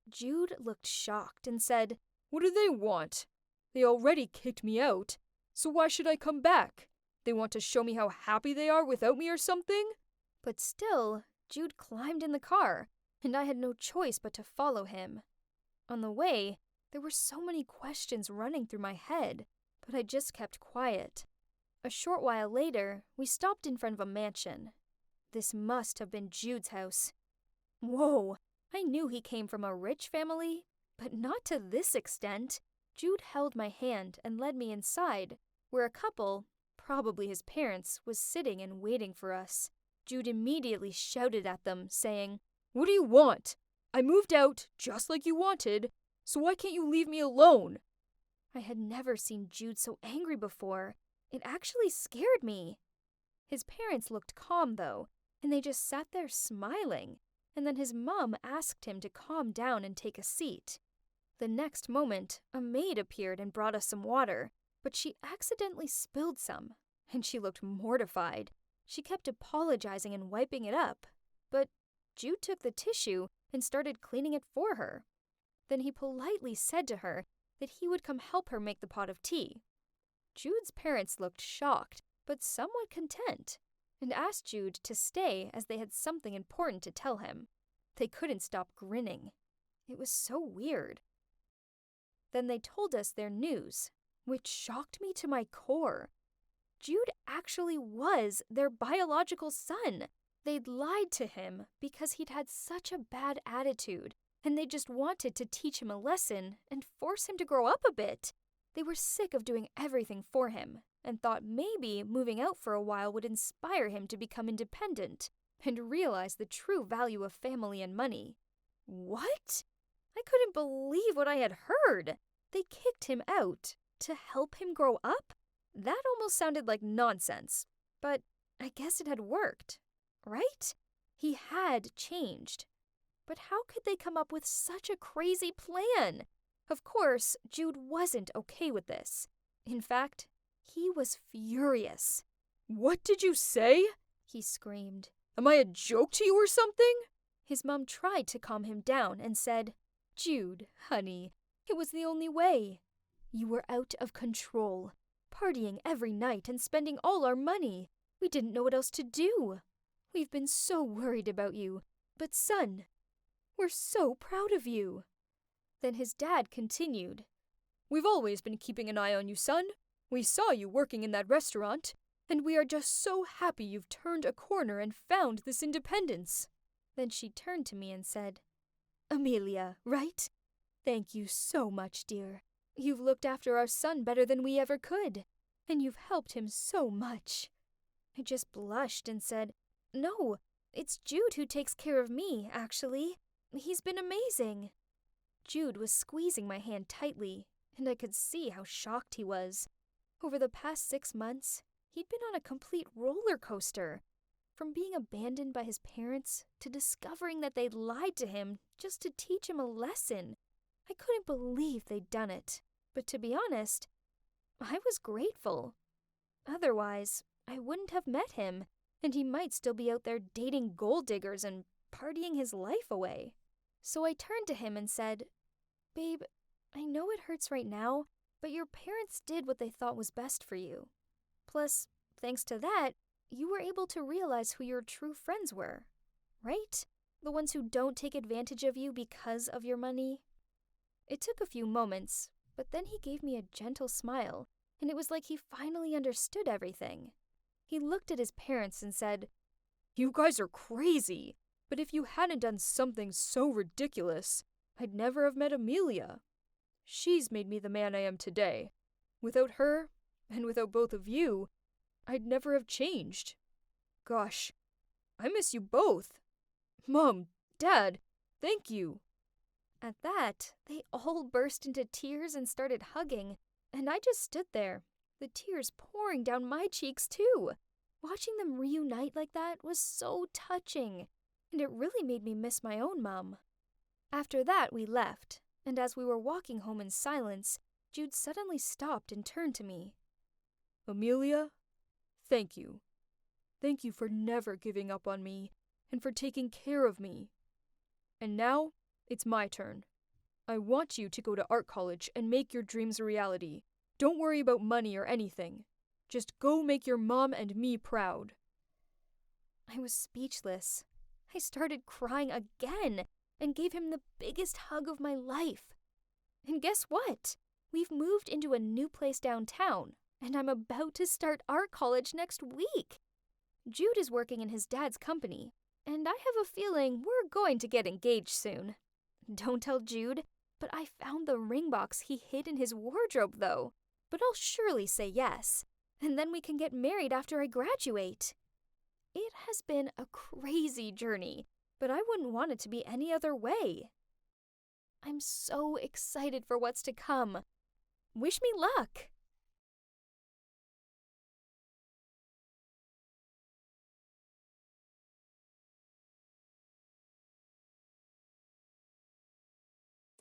Jude looked shocked and said, "What do they want? They already kicked me out, so why should I come back? They want to show me how happy they are without me or something?" But still, Jude climbed in the car, and I had no choice but to follow him. On the way, there were so many questions running through my head, but I just kept quiet. A short while later, we stopped in front of a mansion. This must have been Jude's house. Whoa, I knew he came from a rich family, but not to this extent. Jude held my hand and led me inside, where a couple, probably his parents, was sitting and waiting for us. Jude immediately shouted at them, saying, "What do you want? I moved out just like you wanted, so why can't you leave me alone?" I had never seen Jude so angry before. It actually scared me. His parents looked calm, though, and they just sat there smiling, and then his mom asked him to calm down and take a seat. The next moment, a maid appeared and brought us some water, but she accidentally spilled some, and she looked mortified. She kept apologizing and wiping it up, but Jude took the tissue and started cleaning it for her. Then he politely said to her that he would come help her make the pot of tea. Jude's parents looked shocked, but somewhat content, and asked Jude to stay as they had something important to tell him. They couldn't stop grinning. It was so weird. Then they told us their news, which shocked me to my core. Jude actually was their biological son. They'd lied to him because he'd had such a bad attitude, and they just wanted to teach him a lesson and force him to grow up a bit. They were sick of doing everything for him, and thought maybe moving out for a while would inspire him to become independent and realize the true value of family and money. What? I couldn't believe what I had heard. They kicked him out to help him grow up? That almost sounded like nonsense, but I guess it had worked, right? He had changed. But how could they come up with such a crazy plan? Of course, Jude wasn't okay with this. In fact, he was furious. "What did you say?" he screamed. "Am I a joke to you or something?" His mom tried to calm him down and said, "Jude, honey, it was the only way. You were out of control, partying every night and spending all our money. We didn't know what else to do. We've been so worried about you, but son, we're so proud of you." Then his dad continued, "We've always been keeping an eye on you, son. We saw you working in that restaurant, and we are just so happy you've turned a corner and found this independence." Then she turned to me and said, "Amelia, right? Thank you so much, dear. You've looked after our son better than we ever could, and you've helped him so much." I just blushed and said, "No, it's Jude who takes care of me, actually. He's been amazing." Jude was squeezing my hand tightly, and I could see how shocked he was. Over the past 6 months, he'd been on a complete roller coaster. From being abandoned by his parents to discovering that they'd lied to him just to teach him a lesson. I couldn't believe they'd done it. But to be honest, I was grateful. Otherwise, I wouldn't have met him, and he might still be out there dating gold diggers and partying his life away. So I turned to him and said, "Babe, I know it hurts right now, but your parents did what they thought was best for you. Plus, thanks to that, you were able to realize who your true friends were, right? The ones who don't take advantage of you because of your money." It took a few moments, but then he gave me a gentle smile, and it was like he finally understood everything. He looked at his parents and said, "You guys are crazy, but if you hadn't done something so ridiculous, I'd never have met Amelia. She's made me the man I am today. Without her, and without both of you, I'd never have changed. Gosh, I miss you both. Mom, Dad, thank you." At that, they all burst into tears and started hugging, and I just stood there, the tears pouring down my cheeks too. Watching them reunite like that was so touching, and it really made me miss my own mom. After that, we left, and as we were walking home in silence, Jude suddenly stopped and turned to me. "Amelia, thank you. Thank you for never giving up on me and for taking care of me. And now, it's my turn. I want you to go to art college and make your dreams a reality. Don't worry about money or anything. Just go make your mom and me proud. I was speechless. I started crying again and gave him the biggest hug of my life. And guess what? We've moved into a new place downtown, and I'm about to start art college next week. Jude is working in his dad's company, and I have a feeling we're going to get engaged soon. Don't tell Jude, but I found the ring box he hid in his wardrobe, though. But I'll surely say yes, and then we can get married after I graduate. It has been a crazy journey, but I wouldn't want it to be any other way. I'm so excited for what's to come. Wish me luck.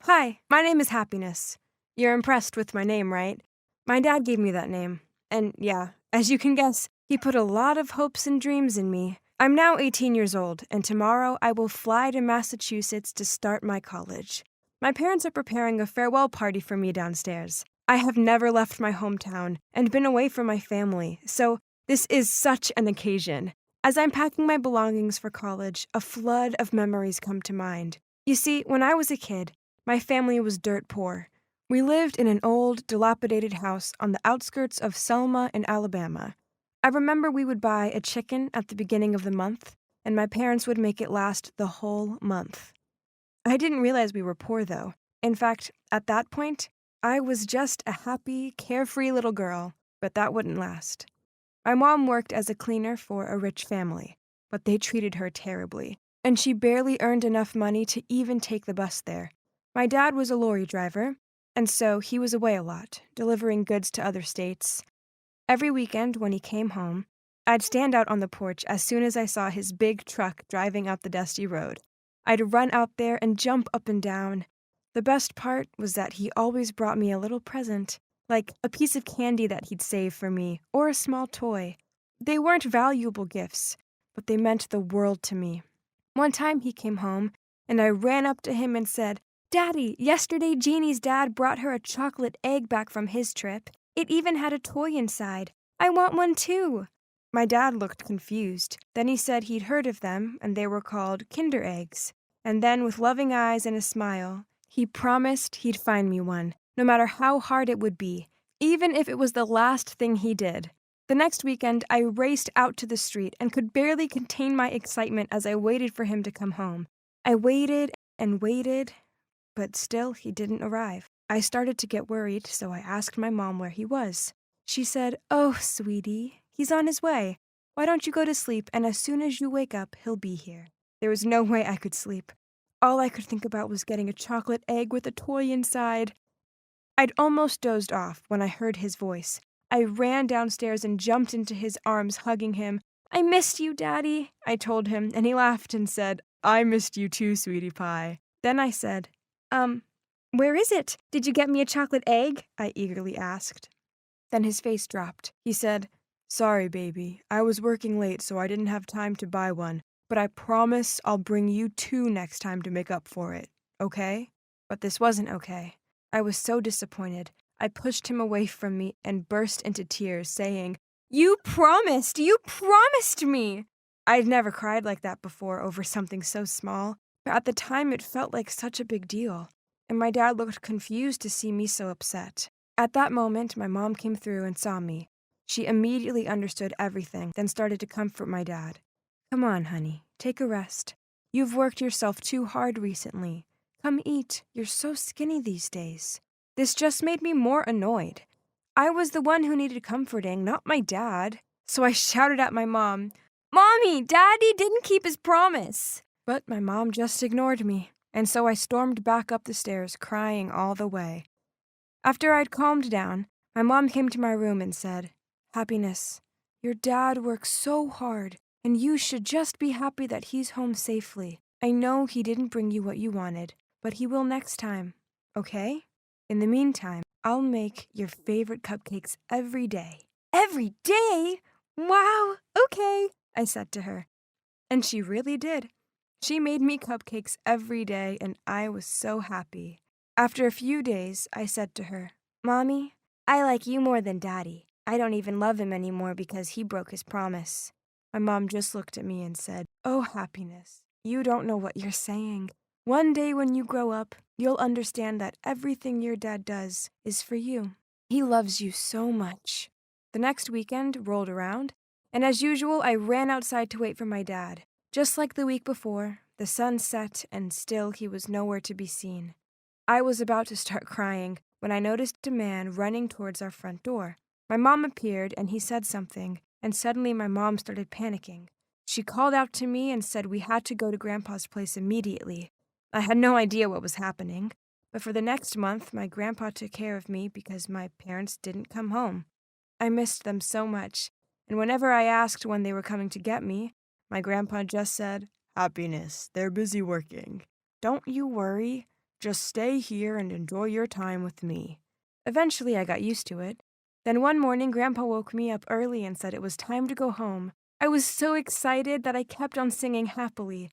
Hi, my name is Happiness. You're impressed with my name, right? My dad gave me that name. And yeah, as you can guess, he put a lot of hopes and dreams in me. I'm now 18 years old, and tomorrow I will fly to Massachusetts to start my college. My parents are preparing a farewell party for me downstairs. I have never left my hometown and been away from my family, so this is such an occasion. As I'm packing my belongings for college, a flood of memories come to mind. You see, when I was a kid, my family was dirt poor. We lived in an old, dilapidated house on the outskirts of Selma in Alabama. I remember we would buy a chicken at the beginning of the month, and my parents would make it last the whole month. I didn't realize we were poor, though. In fact, at that point, I was just a happy, carefree little girl, but that wouldn't last. My mom worked as a cleaner for a rich family, but they treated her terribly, and she barely earned enough money to even take the bus there. My dad was a lorry driver, and so he was away a lot, delivering goods to other states. Every weekend when he came home, I'd stand out on the porch as soon as I saw his big truck driving up the dusty road. I'd run out there and jump up and down. The best part was that he always brought me a little present, like a piece of candy that he'd saved for me, or a small toy. They weren't valuable gifts, but they meant the world to me. One time he came home, and I ran up to him and said, "Daddy, yesterday Jeannie's dad brought her a chocolate egg back from his trip. It even had a toy inside. I want one too." My dad looked confused. Then he said he'd heard of them, and they were called Kinder Eggs. And then, with loving eyes and a smile, he promised he'd find me one, no matter how hard it would be, even if it was the last thing he did. The next weekend, I raced out to the street and could barely contain my excitement as I waited for him to come home. I waited and waited, but still he didn't arrive. I started to get worried, so I asked my mom where he was. She said, "Oh, sweetie, he's on his way. Why don't you go to sleep, and as soon as you wake up, he'll be here." There was no way I could sleep. All I could think about was getting a chocolate egg with a toy inside. I'd almost dozed off when I heard his voice. I ran downstairs and jumped into his arms, hugging him. "I missed you, Daddy," I told him, and he laughed and said, "I missed you too, sweetie pie." Then I said, "Where is it? Did you get me a chocolate egg?" I eagerly asked. Then his face dropped. He said, "Sorry, baby. I was working late, so I didn't have time to buy one. But I promise I'll bring you two next time to make up for it. Okay?" But this wasn't okay. I was so disappointed. I pushed him away from me and burst into tears, saying, You promised me! I'd never cried like that before over something so small, but at the time it felt like such a big deal, and my dad looked confused to see me so upset. At that moment, my mom came through and saw me. She immediately understood everything, then started to comfort my dad. "Come on, honey, take a rest. You've worked yourself too hard recently. Come eat. You're so skinny these days." This just made me more annoyed. I was the one who needed comforting, not my dad. So I shouted at my mom, "Mommy, Daddy didn't keep his promise." But my mom just ignored me, and so I stormed back up the stairs, crying all the way. After I'd calmed down, my mom came to my room and said, "Happiness, your dad works so hard, and you should just be happy that he's home safely. I know he didn't bring you what you wanted, but he will next time, okay? In the meantime, I'll make your favorite cupcakes every day." "Every day? Wow, okay," I said to her. And she really did. She made me cupcakes every day, and I was so happy. After a few days, I said to her, "Mommy, I like you more than Daddy. I don't even love him anymore because he broke his promise." My mom just looked at me and said, "Oh, Happiness, you don't know what you're saying. One day when you grow up, you'll understand that everything your dad does is for you. He loves you so much." The next weekend rolled around, and as usual, I ran outside to wait for my dad. Just like the week before, the sun set and still he was nowhere to be seen. I was about to start crying when I noticed a man running towards our front door. My mom appeared and he said something, and suddenly my mom started panicking. She called out to me and said we had to go to Grandpa's place immediately. I had no idea what was happening, but for the next month, my grandpa took care of me because my parents didn't come home. I missed them so much, and whenever I asked when they were coming to get me, my grandpa just said, "Happiness, they're busy working. Don't you worry. Just stay here and enjoy your time with me." Eventually, I got used to it. Then one morning, Grandpa woke me up early and said it was time to go home. I was so excited that I kept on singing happily.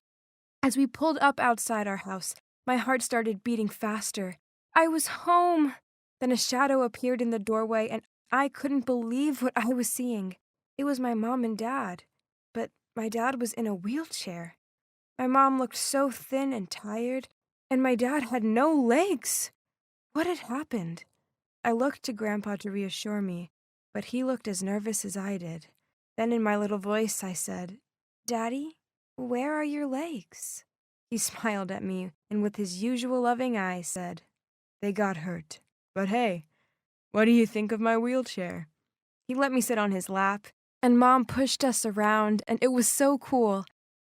As we pulled up outside our house, my heart started beating faster. I was home! Then a shadow appeared in the doorway, and I couldn't believe what I was seeing. It was my mom and dad. But my dad was in a wheelchair. My mom looked so thin and tired, and my dad had no legs. What had happened? I looked to Grandpa to reassure me, but he looked as nervous as I did. Then in my little voice I said, "Daddy, where are your legs?" He smiled at me and with his usual loving eyes said, "They got hurt. But hey, what do you think of my wheelchair?" He let me sit on his lap, and Mom pushed us around, and it was so cool.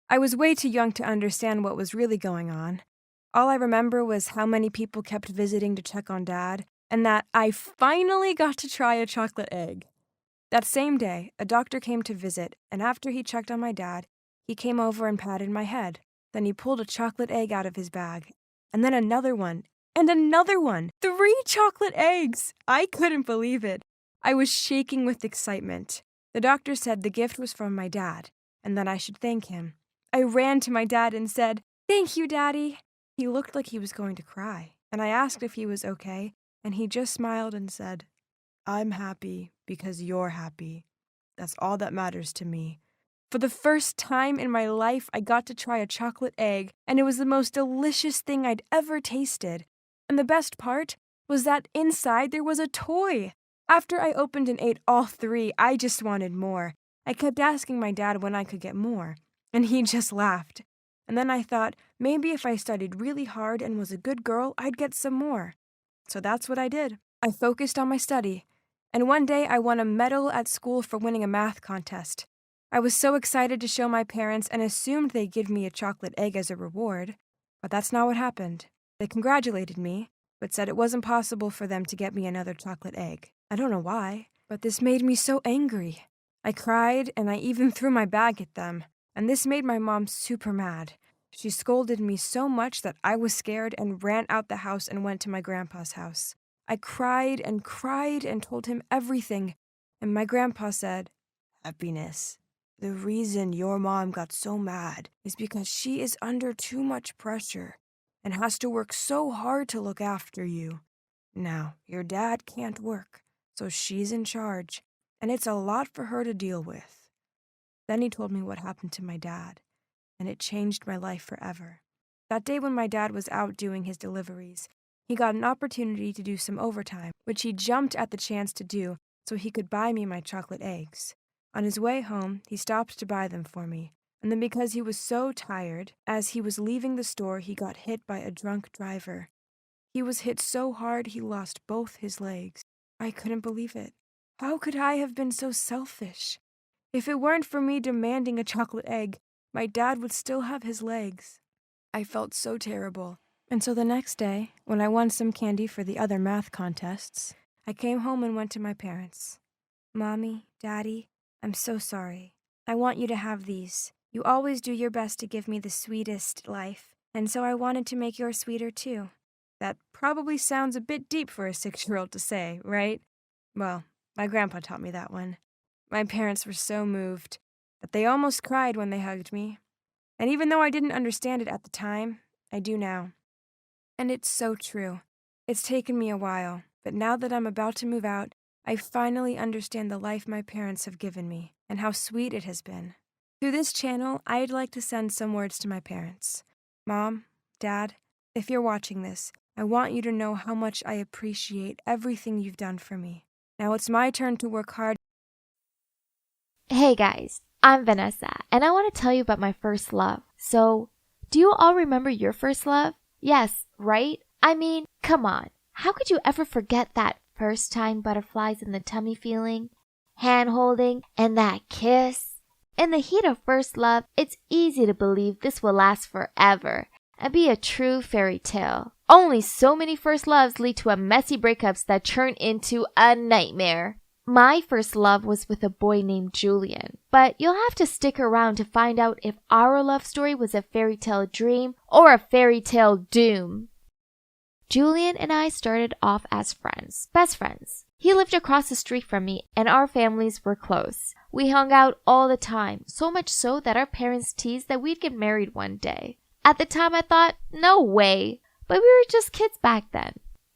I was way too young to understand what was really going on. All I remember was how many people kept visiting to check on Dad, and that I finally got to try a chocolate egg. That same day, a doctor came to visit, and after he checked on my dad, he came over and patted my head. Then he pulled a chocolate egg out of his bag, and then another one, and another one. 3 chocolate eggs! I couldn't believe it. I was shaking with excitement. The doctor said the gift was from my dad, and that I should thank him. I ran to my dad and said, "Thank you, Daddy." He looked like he was going to cry, and I asked if he was okay, and he just smiled and said, "I'm happy because you're happy. That's all that matters to me." For the first time in my life, I got to try a chocolate egg, and it was the most delicious thing I'd ever tasted. And the best part was that inside there was a toy. After I opened and ate all 3, I just wanted more. I kept asking my dad when I could get more, and he just laughed. And then I thought, maybe if I studied really hard and was a good girl, I'd get some more. So that's what I did. I focused on my study, and one day I won a medal at school for winning a math contest. I was so excited to show my parents and assumed they'd give me a chocolate egg as a reward, but that's not what happened. They congratulated me, but said it wasn't possible for them to get me another chocolate egg. I don't know why, but this made me so angry. I cried, and I even threw my bag at them, and this made my mom super mad. She scolded me so much that I was scared and ran out the house and went to my grandpa's house. I cried and told him everything, and my grandpa said, "Happiness, the reason your mom got so mad is because she is under too much pressure and has to work so hard to look after you. Now, your dad can't work, so she's in charge, and it's a lot for her to deal with." Then he told me what happened to my dad, and it changed my life forever. That day when my dad was out doing his deliveries, he got an opportunity to do some overtime, which he jumped at the chance to do so he could buy me my chocolate eggs. On his way home, he stopped to buy them for me, and then because he was so tired, as he was leaving the store, he got hit by a drunk driver. He was hit so hard he lost both his legs. I couldn't believe it. How could I have been so selfish? If it weren't for me demanding a chocolate egg, my dad would still have his legs. I felt so terrible. And so the next day, when I won some candy for the other math contests, I came home and went to my parents. "Mommy, Daddy, I'm so sorry. I want you to have these. You always do your best to give me the sweetest life, and so I wanted to make yours sweeter too." That probably sounds a bit deep for a 6-year-old to say, right? Well, my grandpa taught me that one. My parents were so moved that they almost cried when they hugged me. And even though I didn't understand it at the time, I do now. And it's so true. It's taken me a while, but now that I'm about to move out, I finally understand the life my parents have given me and how sweet it has been. Through this channel, I'd like to send some words to my parents. Mom, Dad, if you're watching this, I want you to know how much I appreciate everything you've done for me. Now it's my turn to work hard. Hey guys, I'm Vanessa, and I want to tell you about my first love. So, do you all remember your first love? Yes, right? I mean, come on. How could you ever forget that first time butterflies in the tummy feeling, hand holding, and that kiss? In the heat of first love, it's easy to believe this will last forever and be a true fairy tale. Only so many first loves lead to a messy breakups that turn into a nightmare. My first love was with a boy named Julian, but you'll have to stick around to find out if our love story was a fairy tale dream or a fairy tale doom. Julian and I started off as friends, best friends. He lived across the street from me and our families were close. We hung out all the time, so much so that our parents teased that we'd get married one day. At the time I thought, no way, but we were just kids back then.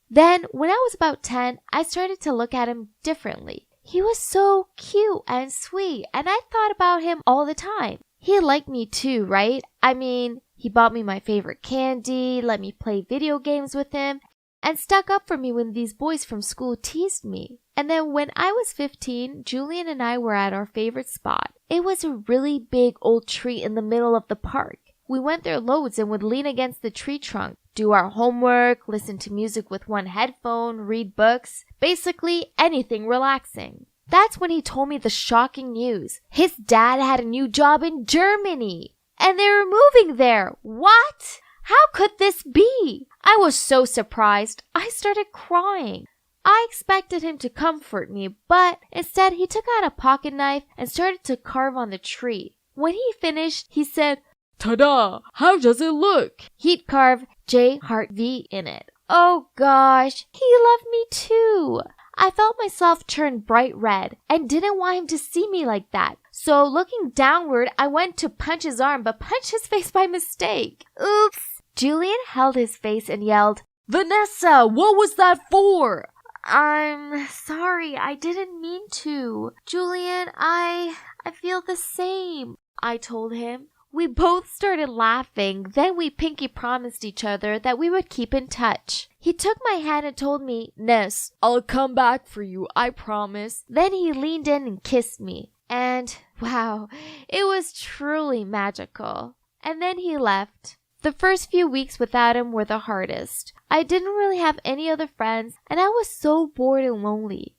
Then, when I was about 10, I started to look at him differently. He was so cute and sweet, and I thought about him all the time. He liked me too, right? I mean, he bought me my favorite candy, let me play video games with him, and stuck up for me when these boys from school teased me. And then when I was 15, Julian and I were at our favorite spot. It was a really big old tree in the middle of the park. We went there loads and would lean against the tree trunk, do our homework, listen to music with one headphone, read books, basically anything relaxing. That's when he told me the shocking news. His dad had a new job in Germany, and they were moving there. What? How could this be? I was so surprised, I started crying. I expected him to comfort me, but instead he took out a pocket knife and started to carve on the tree. When he finished, he said, "Ta-da! How does it look?" He'd carve J Heart V in it. Oh gosh, he loved me too. I felt myself turn bright red and didn't want him to see me like that. So looking downward, I went to punch his arm but punched his face by mistake. Oops. Julian held his face and yelled, "Vanessa, what was that for?" I'm sorry, I didn't mean to. Julian, I feel the same, I told him. We both started laughing, then we pinky promised each other that we would keep in touch. He took my hand and told me, "Ness, I'll come back for you, I promise." Then he leaned in and kissed me. And wow, it was truly magical. And then he left. The first few weeks without him were the hardest. I didn't really have any other friends, and I was so bored and lonely.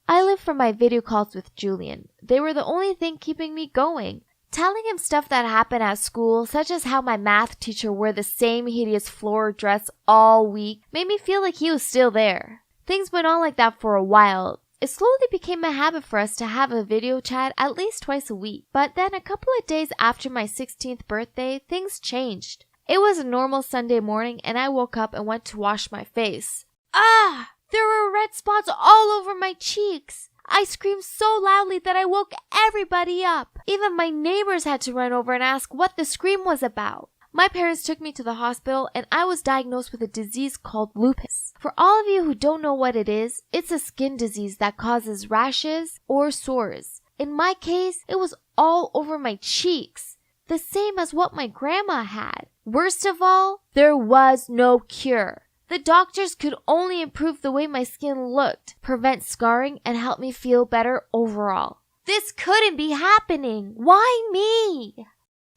I lived for my video calls with Julian. They were the only thing keeping me going. Telling him stuff that happened at school, such as how my math teacher wore the same hideous floral dress all week, made me feel like he was still there. Things went on like that for a while. It slowly became a habit for us to have a video chat at least twice a week. But then a couple of days after my 16th birthday, things changed. It was a normal Sunday morning and I woke up and went to wash my face. Ah! There were red spots all over my cheeks. I screamed so loudly that I woke everybody up. Even my neighbors had to run over and ask what the scream was about. My parents took me to the hospital and I was diagnosed with a disease called lupus. For all of you who don't know what it is, it's a skin disease that causes rashes or sores. In my case, it was all over my cheeks, the same as what my grandma had. Worst of all, there was no cure. The doctors could only improve the way my skin looked, prevent scarring, and help me feel better overall. This couldn't be happening. Why me?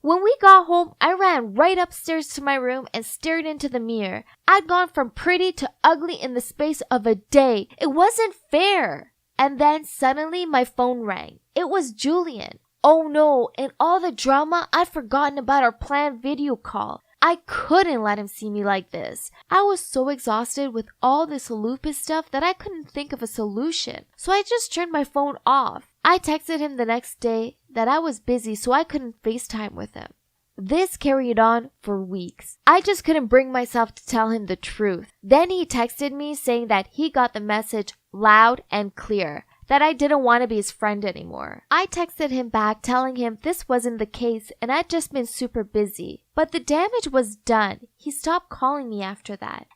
When we got home, I ran right upstairs to my room and stared into the mirror. I'd gone from pretty to ugly in the space of a day. It wasn't fair. And then suddenly my phone rang. It was Julian. Oh no, in all the drama, I'd forgotten about our planned video call. I couldn't let him see me like this. I was so exhausted with all this lupus stuff that I couldn't think of a solution. So I just turned my phone off. I texted him the next day that I was busy so I couldn't FaceTime with him. This carried on for weeks. I just couldn't bring myself to tell him the truth. Then he texted me saying that he got the message loud and clear, that I didn't want to be his friend anymore. I texted him back telling him this wasn't the case and I'd just been super busy. But the damage was done. He stopped calling me after that.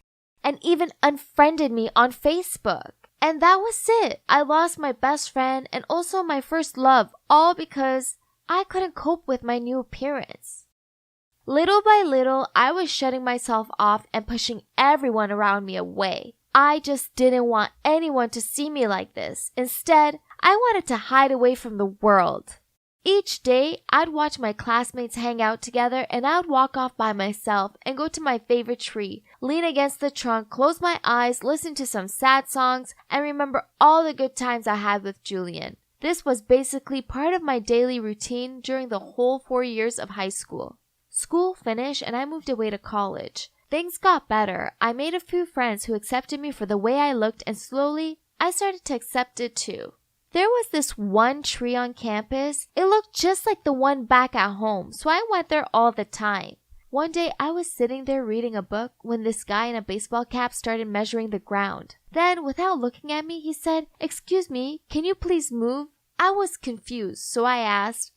and even unfriended me on Facebook. And that was it. I lost my best friend and also my first love, all because I couldn't cope with my new appearance. Little by little, I was shutting myself off and pushing everyone around me away. I just didn't want anyone to see me like this. Instead, I wanted to hide away from the world. Each day, I'd watch my classmates hang out together and I'd walk off by myself and go to my favorite tree, lean against the trunk, close my eyes, listen to some sad songs, and remember all the good times I had with Julian. This was basically part of my daily routine during the whole 4 years of high school. School finished and I moved away to college. Things got better. I made a few friends who accepted me for the way I looked, and slowly, I started to accept it too. There was this one tree on campus. It looked just like the one back at home, so I went there all the time. One day, I was sitting there reading a book when this guy in a baseball cap started measuring the ground. Then, without looking at me, he said, "Excuse me, can you please move?" I was confused, so I asked,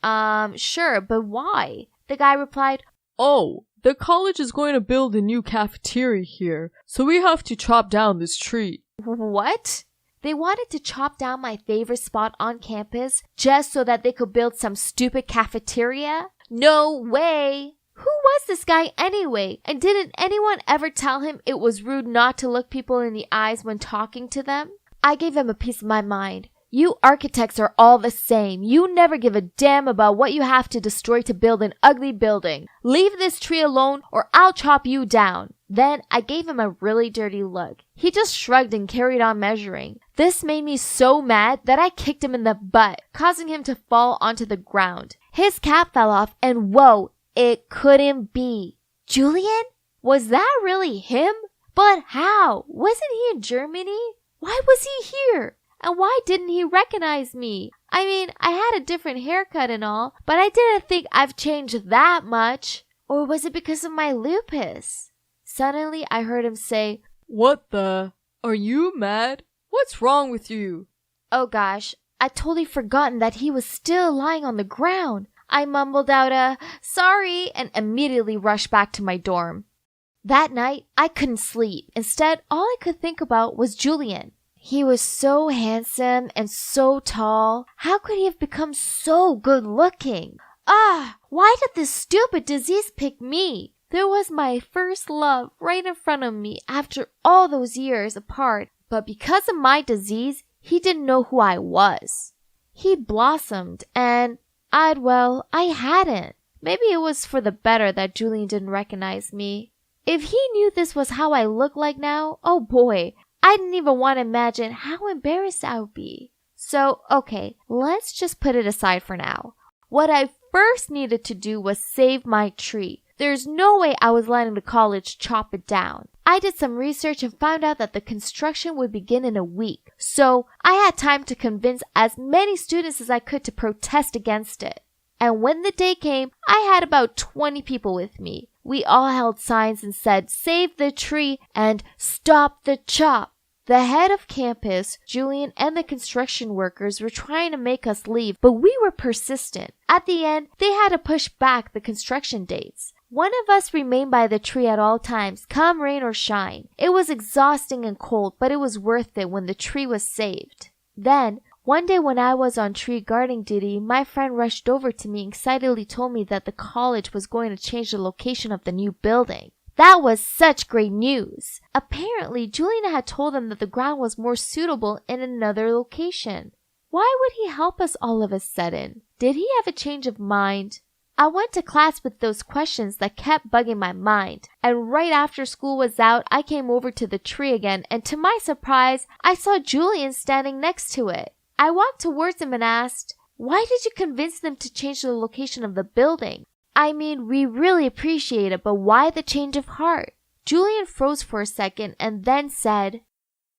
sure, but why? The guy replied, "Oh, the college is going to build a new cafeteria here, so we have to chop down this tree." "What?" They wanted to chop down my favorite spot on campus just so that they could build some stupid cafeteria? No way! Who was this guy anyway? And didn't anyone ever tell him it was rude not to look people in the eyes when talking to them? I gave him a piece of my mind. You architects are all the same. You never give a damn about what you have to destroy to build an ugly building. Leave this tree alone or I'll chop you down. Then I gave him a really dirty look. He just shrugged and carried on measuring. This made me so mad that I kicked him in the butt, causing him to fall onto the ground. His cap fell off and whoa, it couldn't be. Julian? Was that really him? But how? Wasn't he in Germany? Why was he here? And why didn't he recognize me? I mean, I had a different haircut and all, but I didn't think I've changed that much. Or was it because of my lupus? Suddenly, I heard him say, "What the? Are you mad? What's wrong with you?" Oh gosh, I'd totally forgotten that he was still lying on the ground. I mumbled out a sorry and immediately rushed back to my dorm. That night, I couldn't sleep. Instead, all I could think about was Julian. He was so handsome and so tall. How could he have become so good looking? Why did this stupid disease pick me? There was my first love right in front of me after all those years apart. But because of my disease, he didn't know who I was. He blossomed and I hadn't. Maybe it was for the better that Julian didn't recognize me. If he knew this was how I look like now, oh boy, I didn't even want to imagine how embarrassed I would be. So, okay, let's just put it aside for now. What I first needed to do was save my tree. There's no way I was letting the college chop it down. I did some research and found out that the construction would begin in a week. So, I had time to convince as many students as I could to protest against it. And when the day came, I had about 20 people with me. We all held signs and said, "Save the tree" and "Stop the chop." The head of campus, Julian, and the construction workers were trying to make us leave, but we were persistent. At the end, they had to push back the construction dates. One of us remained by the tree at all times, come rain or shine. It was exhausting and cold, but it was worth it when the tree was saved. Then, one day when I was on tree guarding duty, my friend rushed over to me and excitedly told me that the college was going to change the location of the new building. That was such great news. Apparently, Julian had told them that the ground was more suitable in another location. Why would he help us all of a sudden? Did he have a change of mind? I went to class with those questions that kept bugging my mind, and right after school was out, I came over to the tree again, and to my surprise, I saw Julian standing next to it. I walked towards him and asked, "Why did you convince them to change the location of the building? I mean, we really appreciate it, but why the change of heart?" Julian froze for a second and then said,